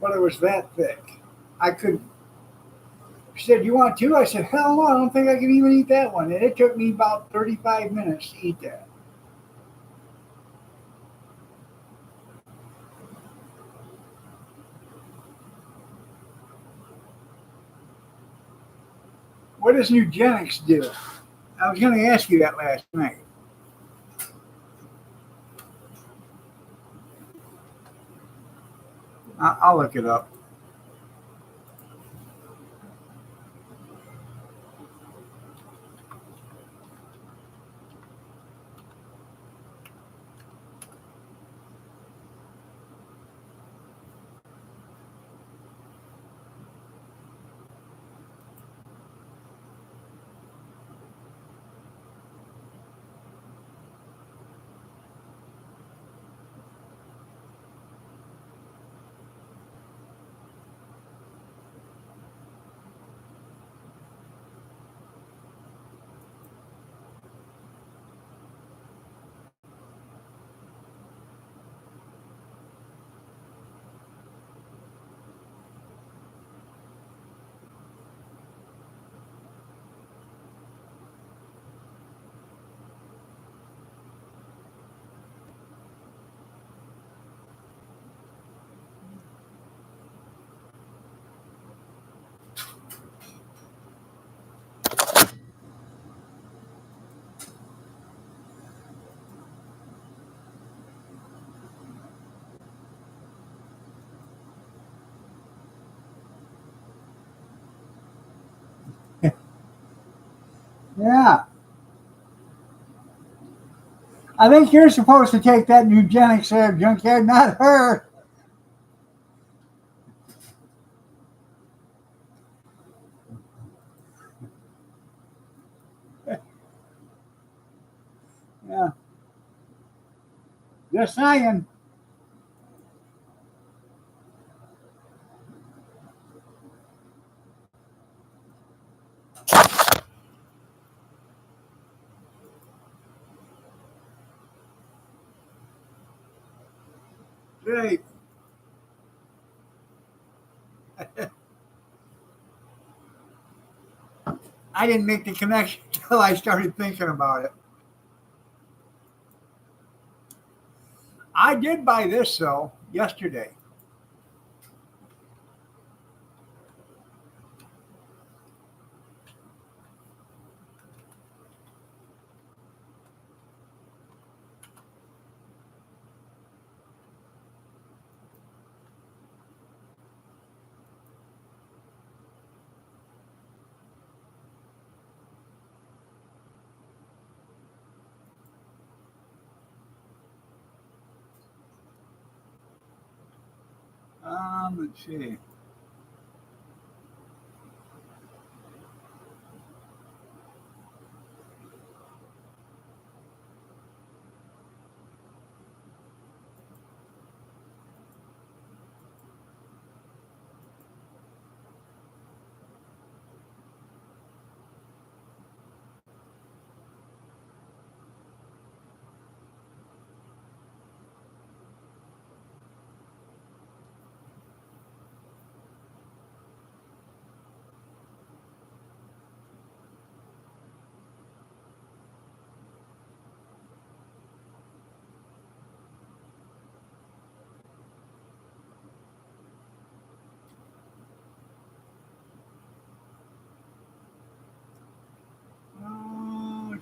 but it was that thick. I could. She said, "You want two?" I said, "Hell no! I don't think I can even eat that one." And it took me about 35 minutes to eat that. What does eugenics do? I was going to ask you that last night. I'll look it up. Yeah, I think you're supposed to take that eugenics there, Junkhead, not her. Yeah, just saying. Right. I didn't make the connection until I started thinking about it. I did buy this though yesterday. Let's see. Oh,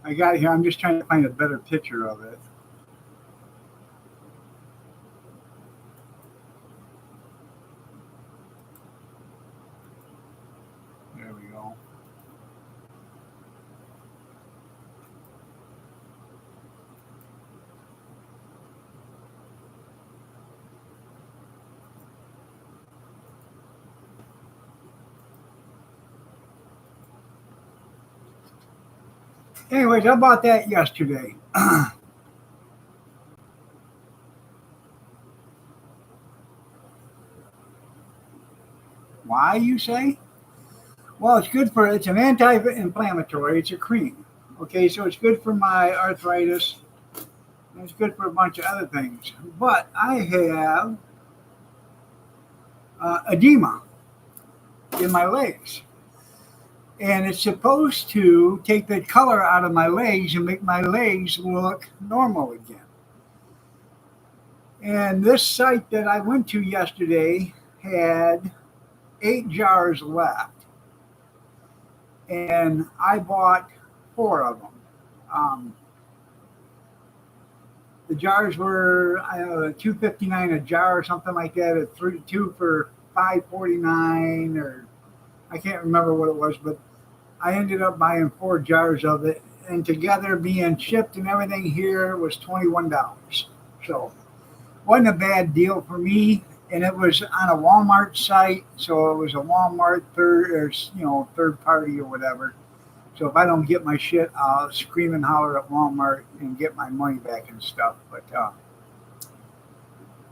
I got it here. I'm just trying to find a better picture of it. There we go. Anyways, I bought that yesterday. Why, you say? Well, it's an anti-inflammatory. It's a cream. Okay, so it's good for my arthritis. And it's good for a bunch of other things. But I have edema in my legs. And it's supposed to take the color out of my legs and make my legs look normal again. And this site that I went to yesterday had 8 jars left. And I bought 4 of them. The jars were $2.59 a jar or something like that. Two for $5.49, or I can't remember what it was, but I ended up buying 4 jars of it, and together being shipped and everything here was $21. So wasn't a bad deal for me, and it was on a Walmart site, so it was a Walmart third party or whatever. So if I don't get my shit, I'll scream and holler at Walmart and get my money back and stuff. But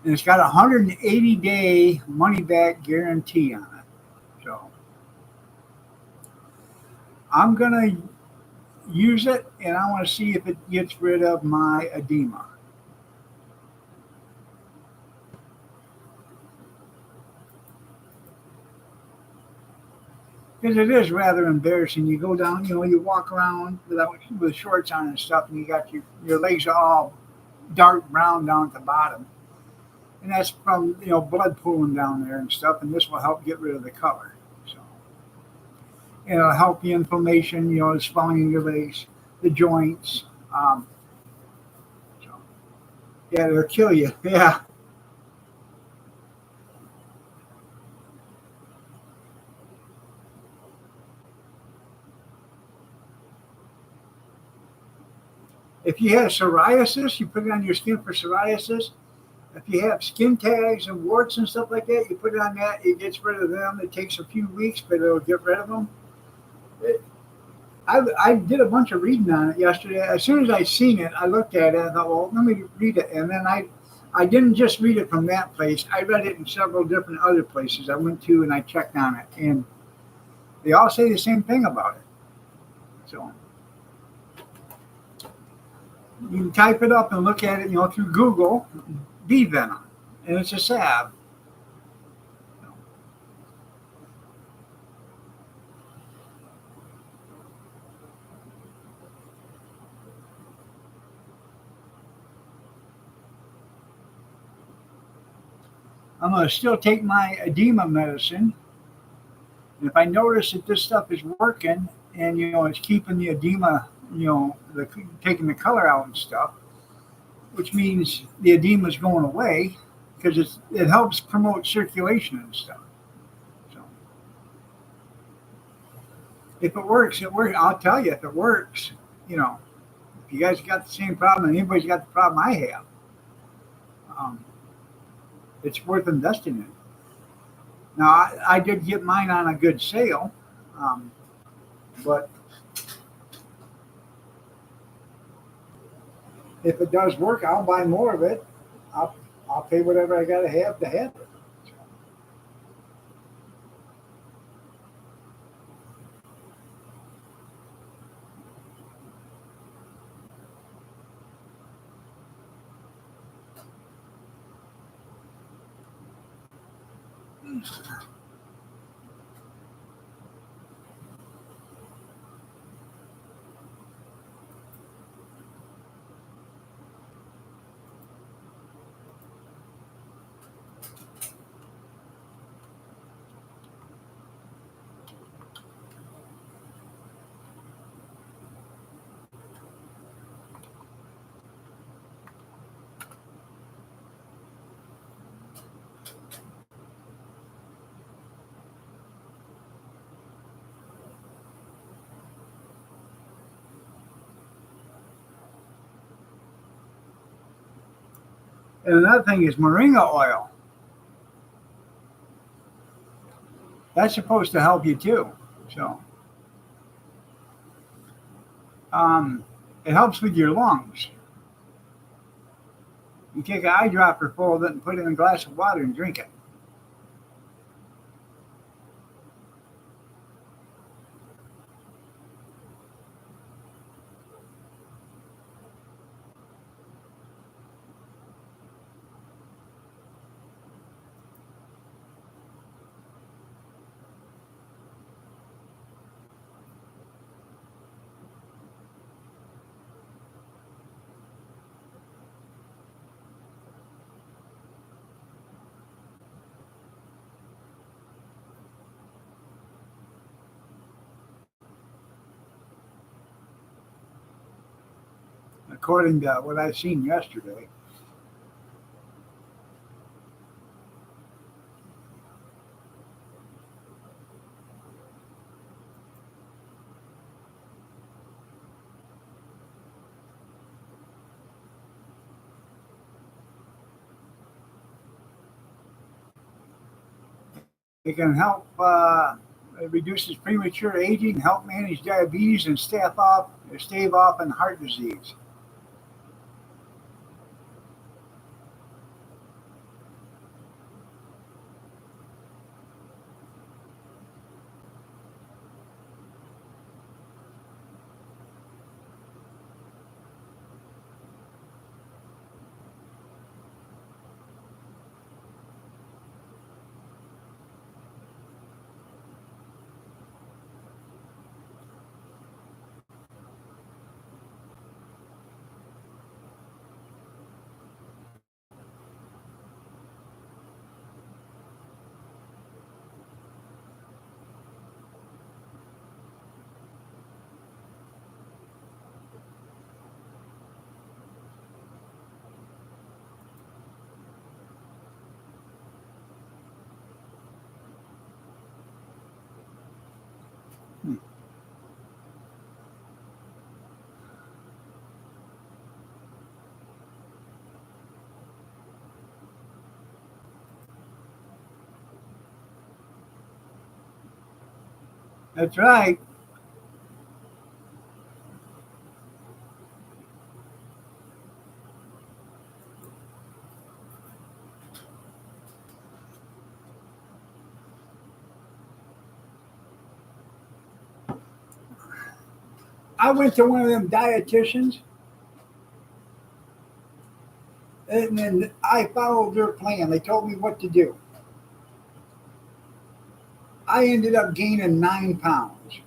and it's got a 180-day money back guarantee on it. So I'm gonna use it, and I want to see if it gets rid of my edema. Because it is rather embarrassing. You go down, you walk around with shorts on and stuff, and you got your legs are all dark brown down at the bottom. And that's from, blood pooling down there and stuff, and this will help get rid of the color. So, and it'll help the inflammation, the swelling in your legs, the joints. So, yeah, it'll kill you. Yeah. If you have psoriasis, you put it on your skin for psoriasis. If you have skin tags and warts and stuff like that, you put it on that. It gets rid of them. It takes a few weeks, but it'll get rid of them. I did a bunch of reading on it yesterday. As soon as I seen it, I looked at it and I thought, well, let me read it. And then I didn't just read it from that place. I read it in several different other places I went to, and I checked on it. And they all say the same thing about it. So you can type it up and look at it, through Google, bee venom, and it's a salve. I'm going to still take my edema medicine. And if I notice that this stuff is working and, it's keeping the edema, taking the color out and stuff, which means the edema is going away because it helps promote circulation and stuff. So if it works, it works. I'll tell you, if it works, if you guys got the same problem and anybody's got the problem I have, um, it's worth investing in. Now, I did get mine on a good sale, but if it does work, I'll buy more of it. I'll, I'll pay whatever I got to have it. And another thing is moringa oil. That's supposed to help you too. So it helps with your lungs. You take an eyedropper full of it and put it in a glass of water and drink it. According to what I seen yesterday. It can help. It reduces premature aging, help manage diabetes, and stave off on heart disease. Hmm. That's right. I went to one of them dietitians, and then I followed their plan. They told me what to do. I ended up gaining 9 pounds.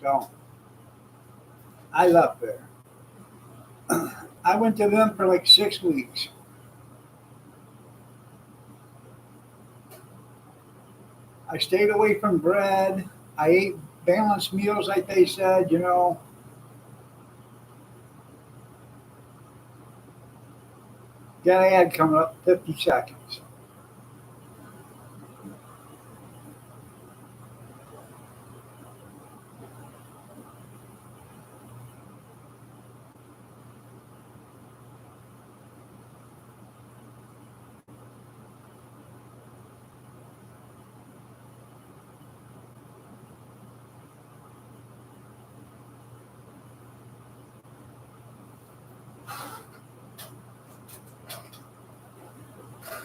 So I left there. I went to them for like 6 weeks. I stayed away from bread. I ate balanced meals, like they said. Got an ad coming up 50 seconds.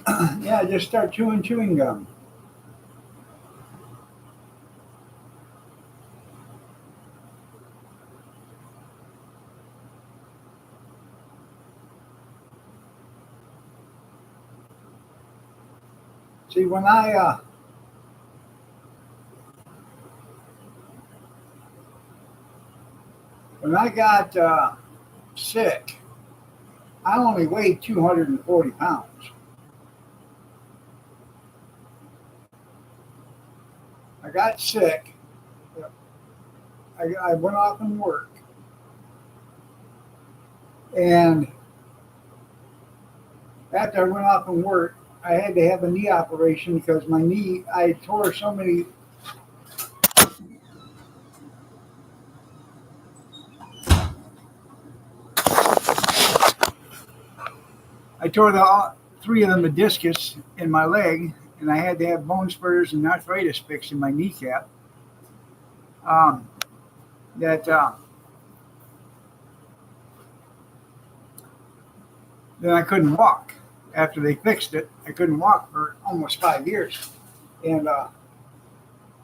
Yeah, just start chewing gum. See, when I got sick, I only weighed 240 pounds. I got sick. I went off and worked, and after I went off and worked, I had to have a knee operation because my knee, I tore so many. I tore three of the meniscus in my leg, and I had to have bone spurs and arthritis fixed in my kneecap. Um, that Then I couldn't walk. After they fixed it, I couldn't walk for almost 5 years, and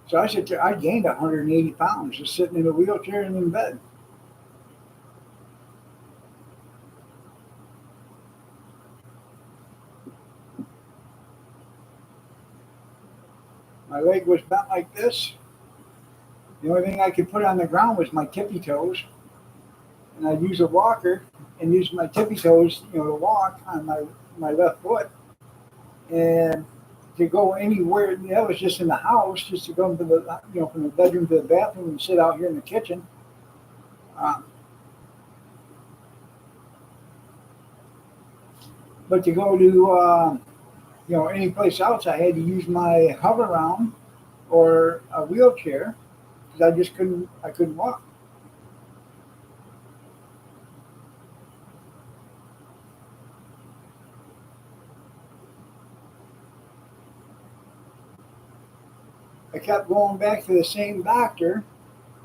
so I gained 180 pounds just sitting in a wheelchair and in bed. My leg was bent like this. The only thing I could put on the ground was my tippy toes, and I'd use a walker and use my tippy toes, to walk on my left foot, and to go anywhere. That was just in the house, just to go into from the bedroom to the bathroom and sit out here in the kitchen. Um, but to go to any place else, I had to use my hover round or a wheelchair because I couldn't walk. I kept going back to the same doctor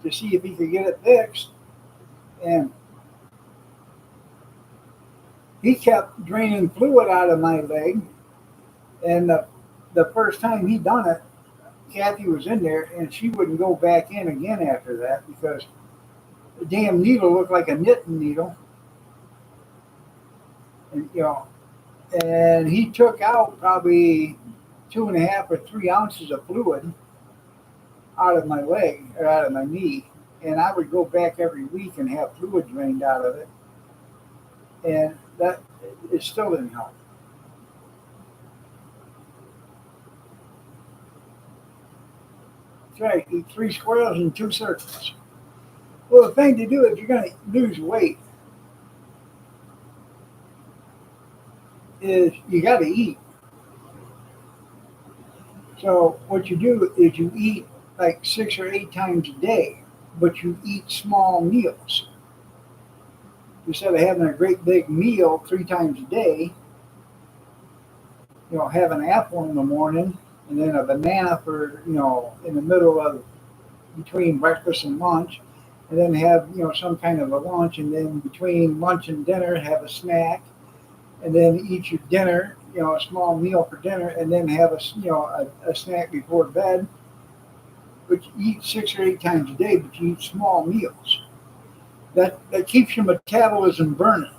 to see if he could get it fixed, and he kept draining fluid out of my leg. And the first time he done it, Kathy was in there, and she wouldn't go back in again after that because the damn needle looked like a knitting needle, and and he took out probably 2.5 or 3 ounces of fluid out of my leg or out of my knee, and I would go back every week and have fluid drained out of it, and that it still didn't help. That's right, eat 3 squares and 2 circles. Well, the thing to do if you're going to lose weight is you got to eat. So what you do is you eat like 6 or 8 times a day, but you eat small meals. Instead of having a great big meal 3 times a day, have an apple in the morning and then a banana for, in the middle of between breakfast and lunch, and then have, some kind of a lunch, and then between lunch and dinner have a snack, and then eat your dinner, a small meal for dinner, and then have a snack before bed. But you eat 6 or 8 times a day, but you eat small meals. That keeps your metabolism burning.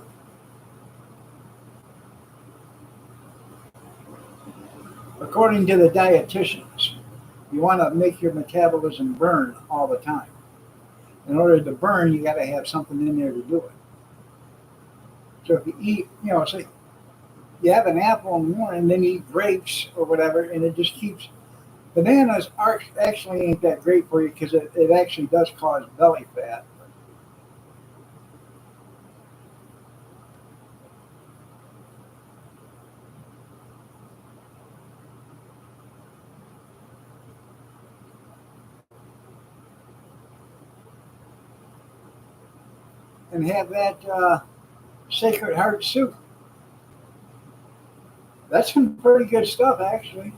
According to the dietitians, you want to make your metabolism burn all the time. In order to burn, you got to have something in there to do it. So if you eat, say you have an apple in the morning, then you eat grapes or whatever, and it just keeps. Bananas actually ain't that great for you because it actually does cause belly fat. And have that Sacred Heart soup. That's some pretty good stuff, actually.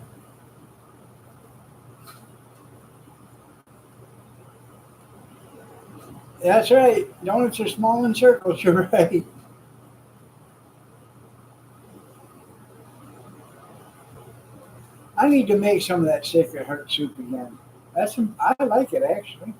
That's right. Donuts are small in circles. You're right. I need to make some of that Sacred Heart soup again. I like it actually.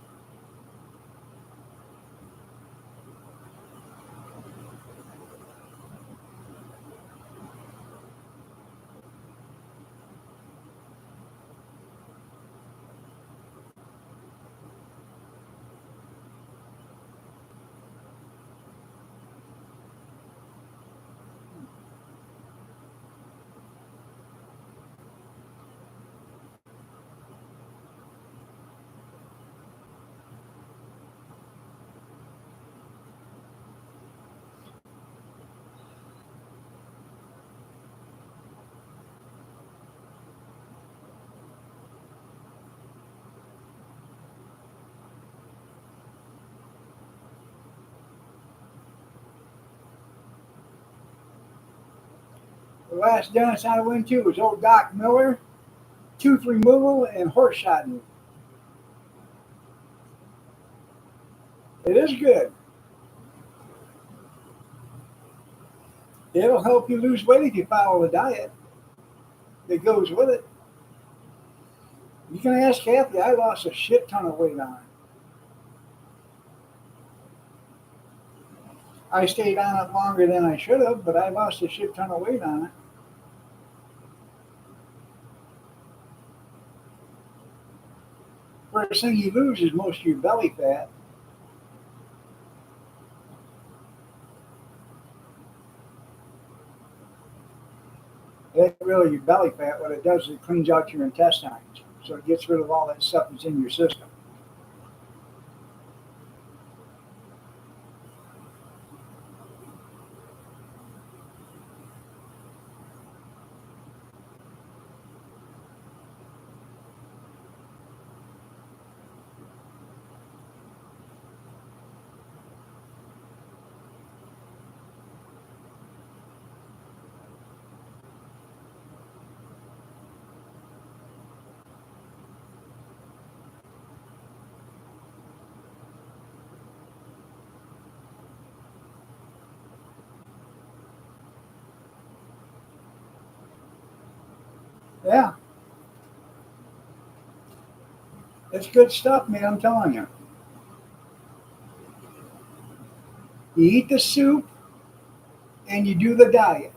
The last dentist I went to was old Doc Miller, tooth removal and horse shodding. It is good. It'll help you lose weight if you follow the diet that goes with it. You can ask Kathy. I lost a shit ton of weight on it. I stayed on it longer than I should have, but I lost a shit ton of weight on it. First thing you lose is most of your belly fat. It ain't really your belly fat. What it does is it cleans out your intestines. So it gets rid of all that stuff that's in your system. Yeah, it's good stuff, man. I'm telling you. You eat the soup and you do the diet.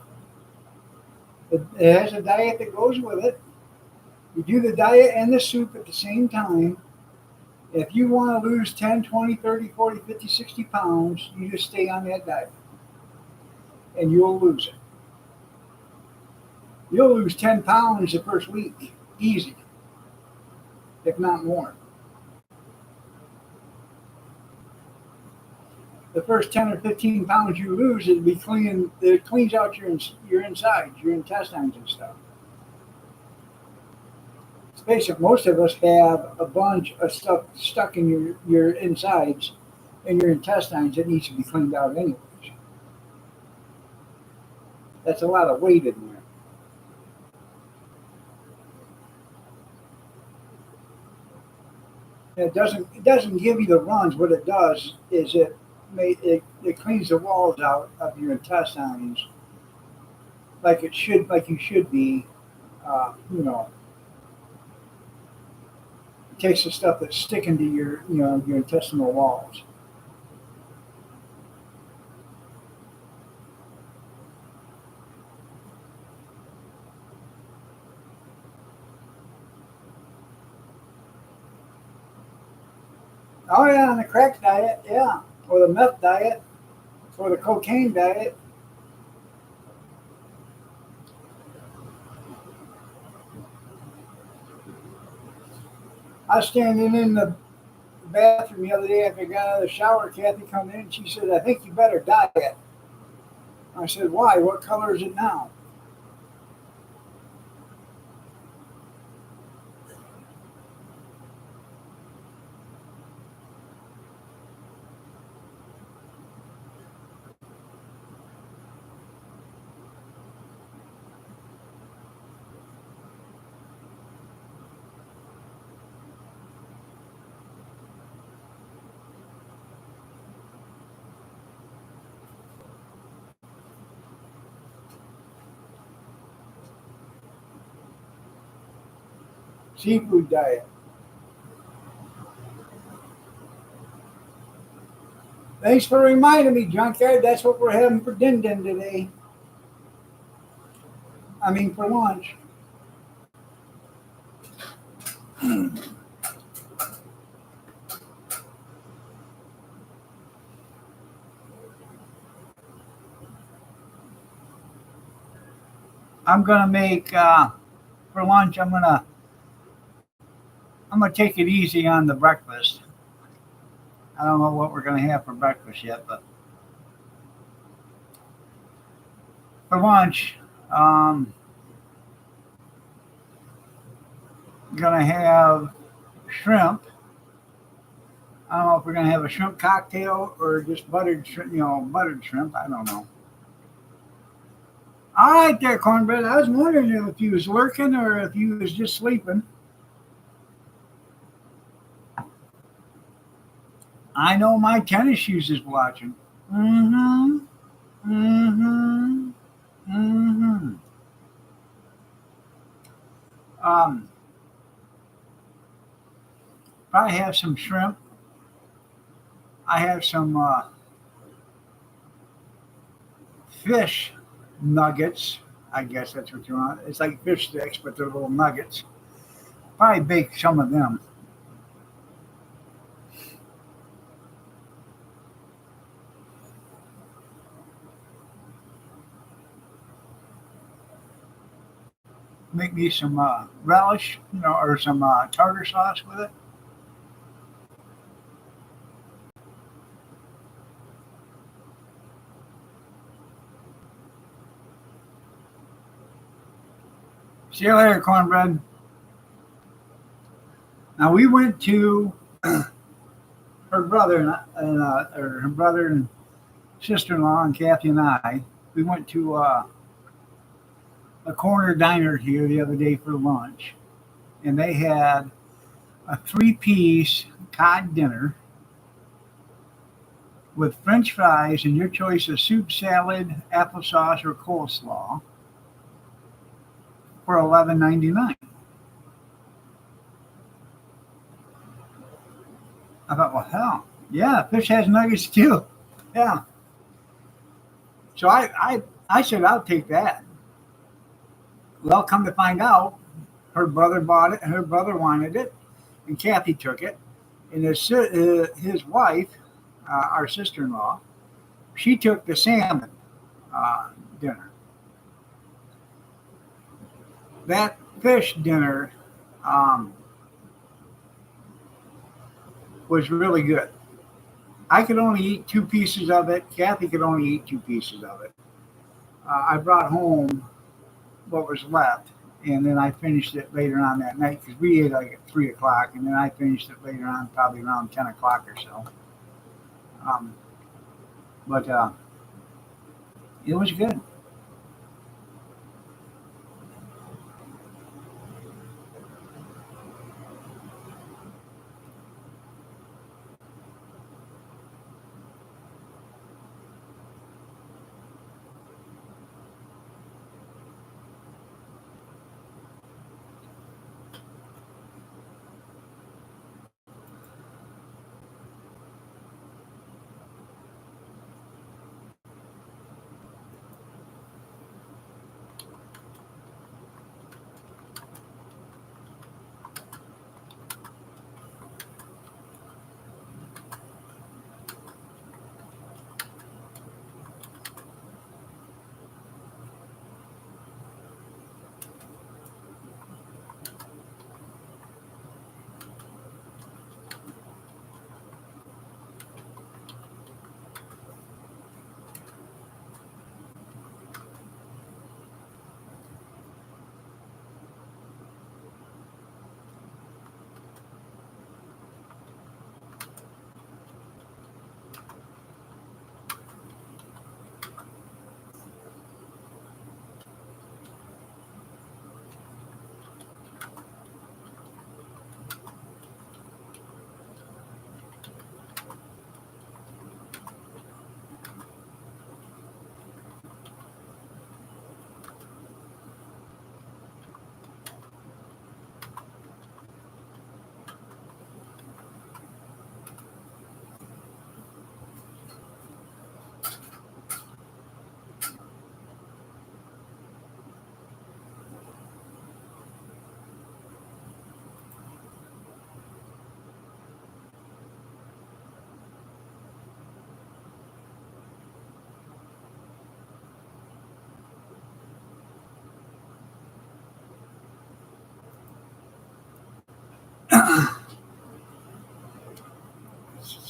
It has a diet that goes with it. You do the diet and the soup at the same time. If you want to lose 10, 20, 30, 40, 50, 60 pounds, you just stay on that diet and you'll lose it. You'll lose 10 pounds the first week, easy, if not more. The first 10 or 15 pounds you lose, it cleans out your insides, your intestines and stuff. Let's face it, most of us have a bunch of stuff stuck in your insides and your intestines that needs to be cleaned out anyways. That's a lot of weight in there. It doesn't give you the runs. What it does is it cleans the walls out of your intestines like you should be. You know, it takes the stuff that's sticking to your intestinal walls. Oh yeah, on the crack diet, yeah, or the meth diet, or the cocaine diet. I was standing in the bathroom the other day after I got out of the shower. Kathy come in and she said, "I think you better diet." I said, "Why? What color is it now?" seafood diet. Thanks for reminding me, Junkyard. That's what we're having for din din today. I mean, for lunch. I'm gonna make for lunch. I'm gonna take it easy on the breakfast. I don't know what we're gonna have for breakfast yet, but for lunch, gonna have shrimp. I don't know if we're gonna have a shrimp cocktail or just buttered shrimp. Buttered shrimp. I don't know. All right, there, Cornbread. I was wondering if you was lurking or if you was just sleeping. I know my tennis shoes is watching. Mm-hmm. Mm-hmm. Mm-hmm. Um, Probably have some shrimp. I have some fish nuggets. I guess that's what you want. It's like fish sticks, but they're little nuggets. Probably bake some of them. Make me some relish, or some tartar sauce with it. See you later, Cornbread. Now we went to her brother or her brother and sister-in-law and Kathy and I. We went to a corner diner here the other day for lunch, and they had a three-piece cod dinner with French fries and your choice of soup, salad, applesauce, or coleslaw for $11.99. I thought, well, hell, yeah, fish has nuggets too. Yeah. So I said, I'll take that. Well, come to find out, her brother bought it, and her brother wanted it, and Kathy took it, and his wife, our sister-in-law, she took the salmon dinner. That fish dinner was really good. I could only eat 2 pieces of it. Kathy could only eat 2 pieces of it. I brought home what was left, and then I finished it later on that night because we ate like at 3 o'clock, and then I finished it later on, probably around 10 o'clock or so. But it was good.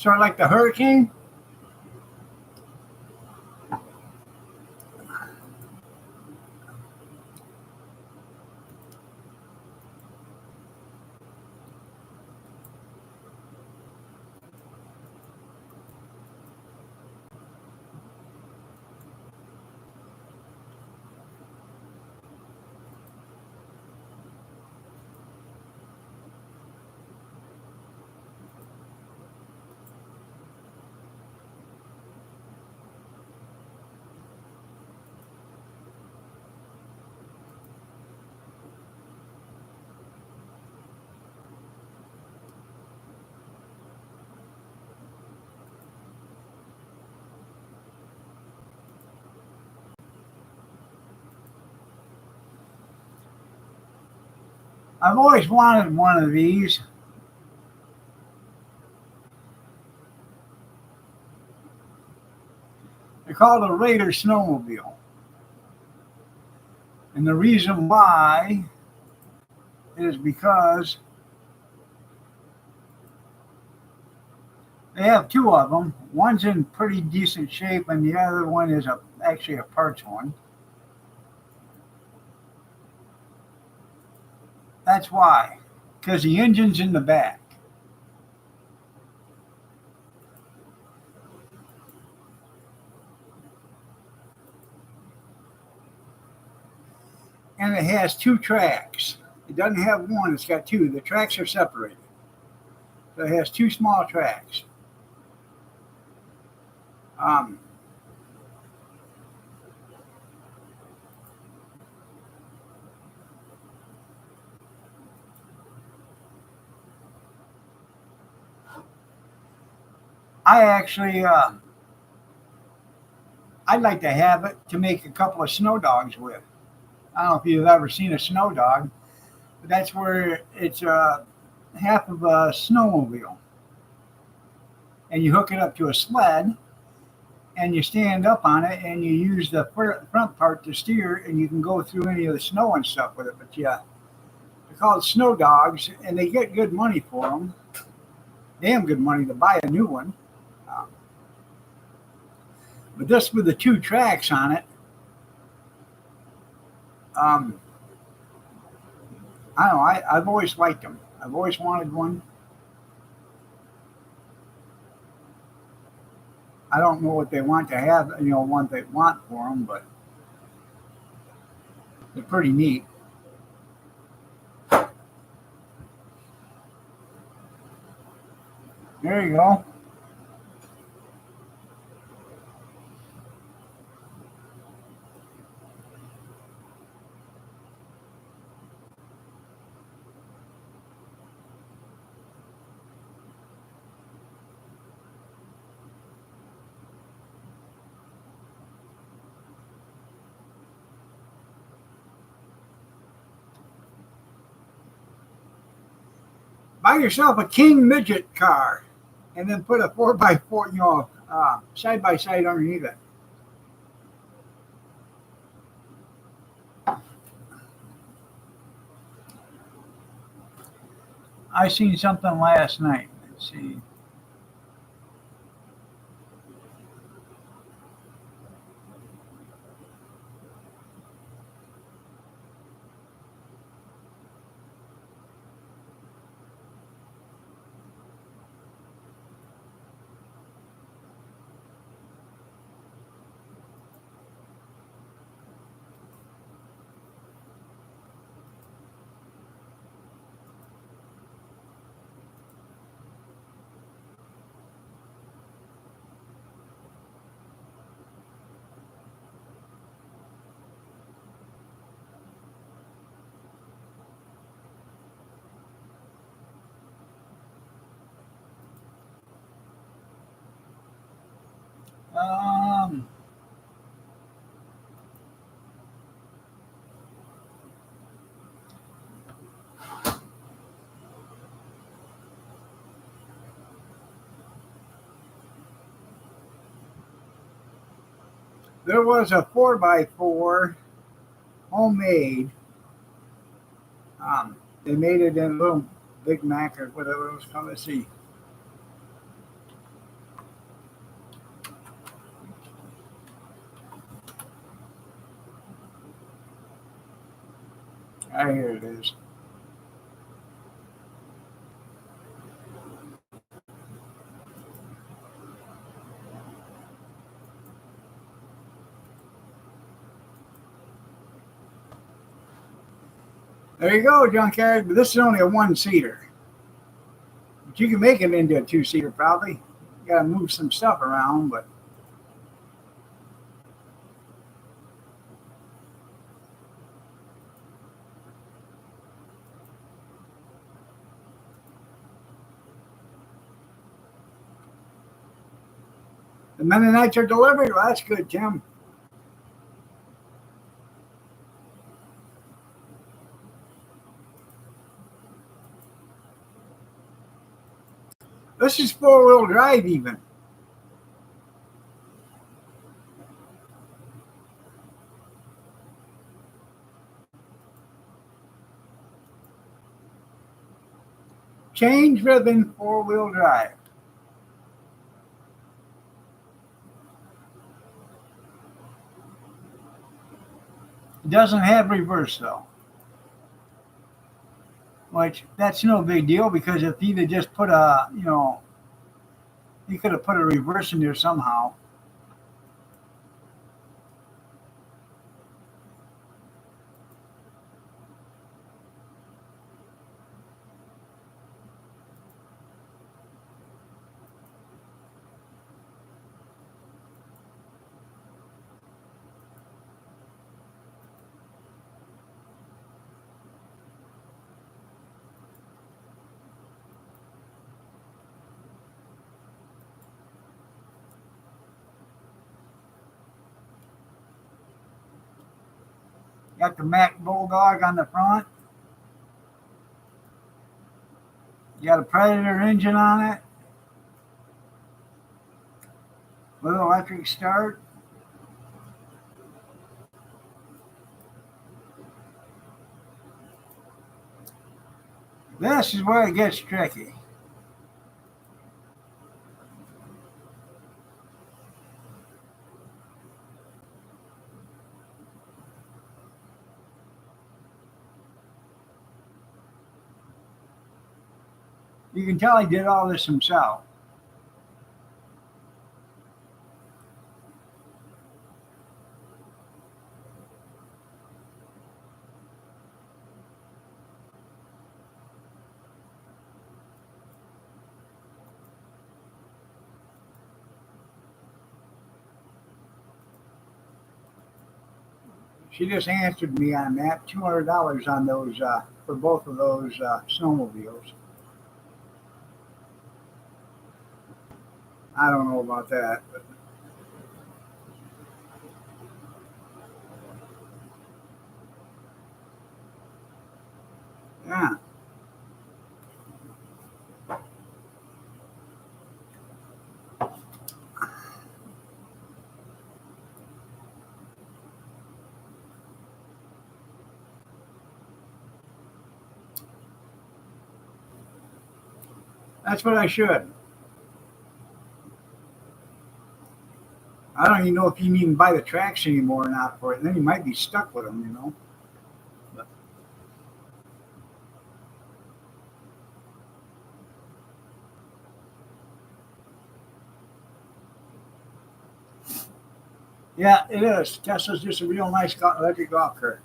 Sort of like the hurricane. I've always wanted one of these. They're called a Raider snowmobile. And the reason why is because they have two of them. One's in pretty decent shape, and the other one is actually a parts one. That's why, because the engine's in the back. And it has two tracks. It doesn't have one, it's got two. The tracks are separated. So it has two small tracks. I actually, I'd like to have it to make a couple of snow dogs with. I don't know if you've ever seen a snow dog, but that's where it's half of a snowmobile. And you hook it up to a sled, and you stand up on it, and you use the front part to steer, and you can go through any of the snow and stuff with it. But yeah, they're called snow dogs, and they get good money for them. Damn good money to buy a new one. But this with the two tracks on it, I don't know. I've always liked them. I've always wanted one. I don't know what they want to have, what they want for them, but they're pretty neat. There you go. Buy yourself a King midget car, and then put a 4x4, side by side underneath it. I seen something last night. Let's see. Um, there was a 4x4 homemade. They made it in a little Big Mac or whatever it was called. Let's see. I hear it is. There you go, junkyard. But this is only a one-seater. But you can make it into a two-seater probably. You gotta move some stuff around, but the Mennonites are delivered. Well, that's good, Tim. This is four-wheel drive even. Chain-driven four-wheel drive. It doesn't have reverse though. Which that's no big deal because if you'd have just put a, you could have put a reverse in there somehow. Got the Mack Bulldog on the front. You got a Predator engine on it with electric start. This is where it gets tricky. You can tell he did all this himself. She just answered me on that. $200 on those for both of those snowmobiles. I don't know about that, but yeah. That's what I should. I don't even know if you can even buy the tracks anymore or not for it. And then you might be stuck with them. But, yeah, it is. Tesla's just a real nice electric golf cart.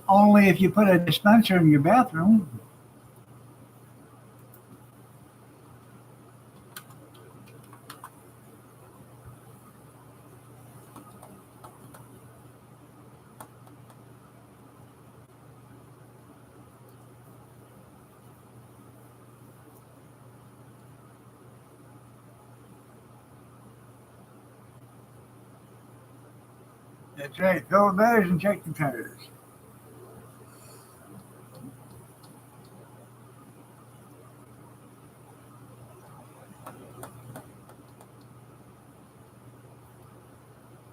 Only if you put a dispenser in your bathroom. That's right. Fill the bags and check the tires.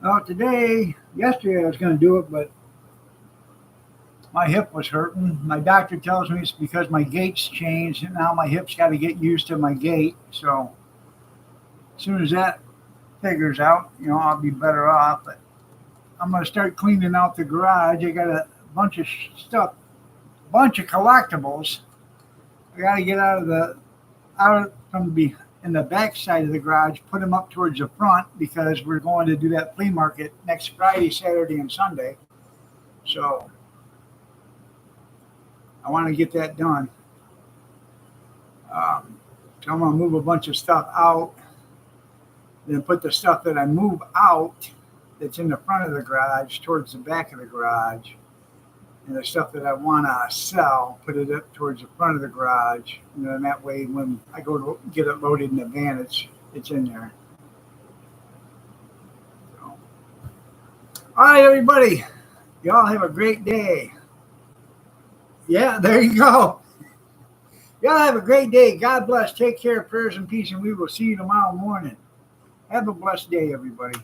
Well, yesterday I was going to do it, but my hip was hurting. My doctor tells me it's because my gait's changed, and now my hip's got to get used to my gait. So as soon as that figures out, I'll be better off. But I'm going to start cleaning out the garage. I got a bunch of stuff, bunch of collectibles. I got to get out from in the back side of the garage, put them up towards the front because we're going to do that flea market next Friday, Saturday, and Sunday. So I want to get that done. So I'm going to move a bunch of stuff out, then put the stuff that I move out that's in the front of the garage towards the back of the garage. And the stuff that I want to sell, put it up towards the front of the garage. And then that way, when I go to get it loaded in the van, it's in there. So. All right, everybody. Y'all have a great day. Yeah, there you go. Y'all have a great day. God bless. Take care, prayers and peace, and we will see you tomorrow morning. Have a blessed day, everybody.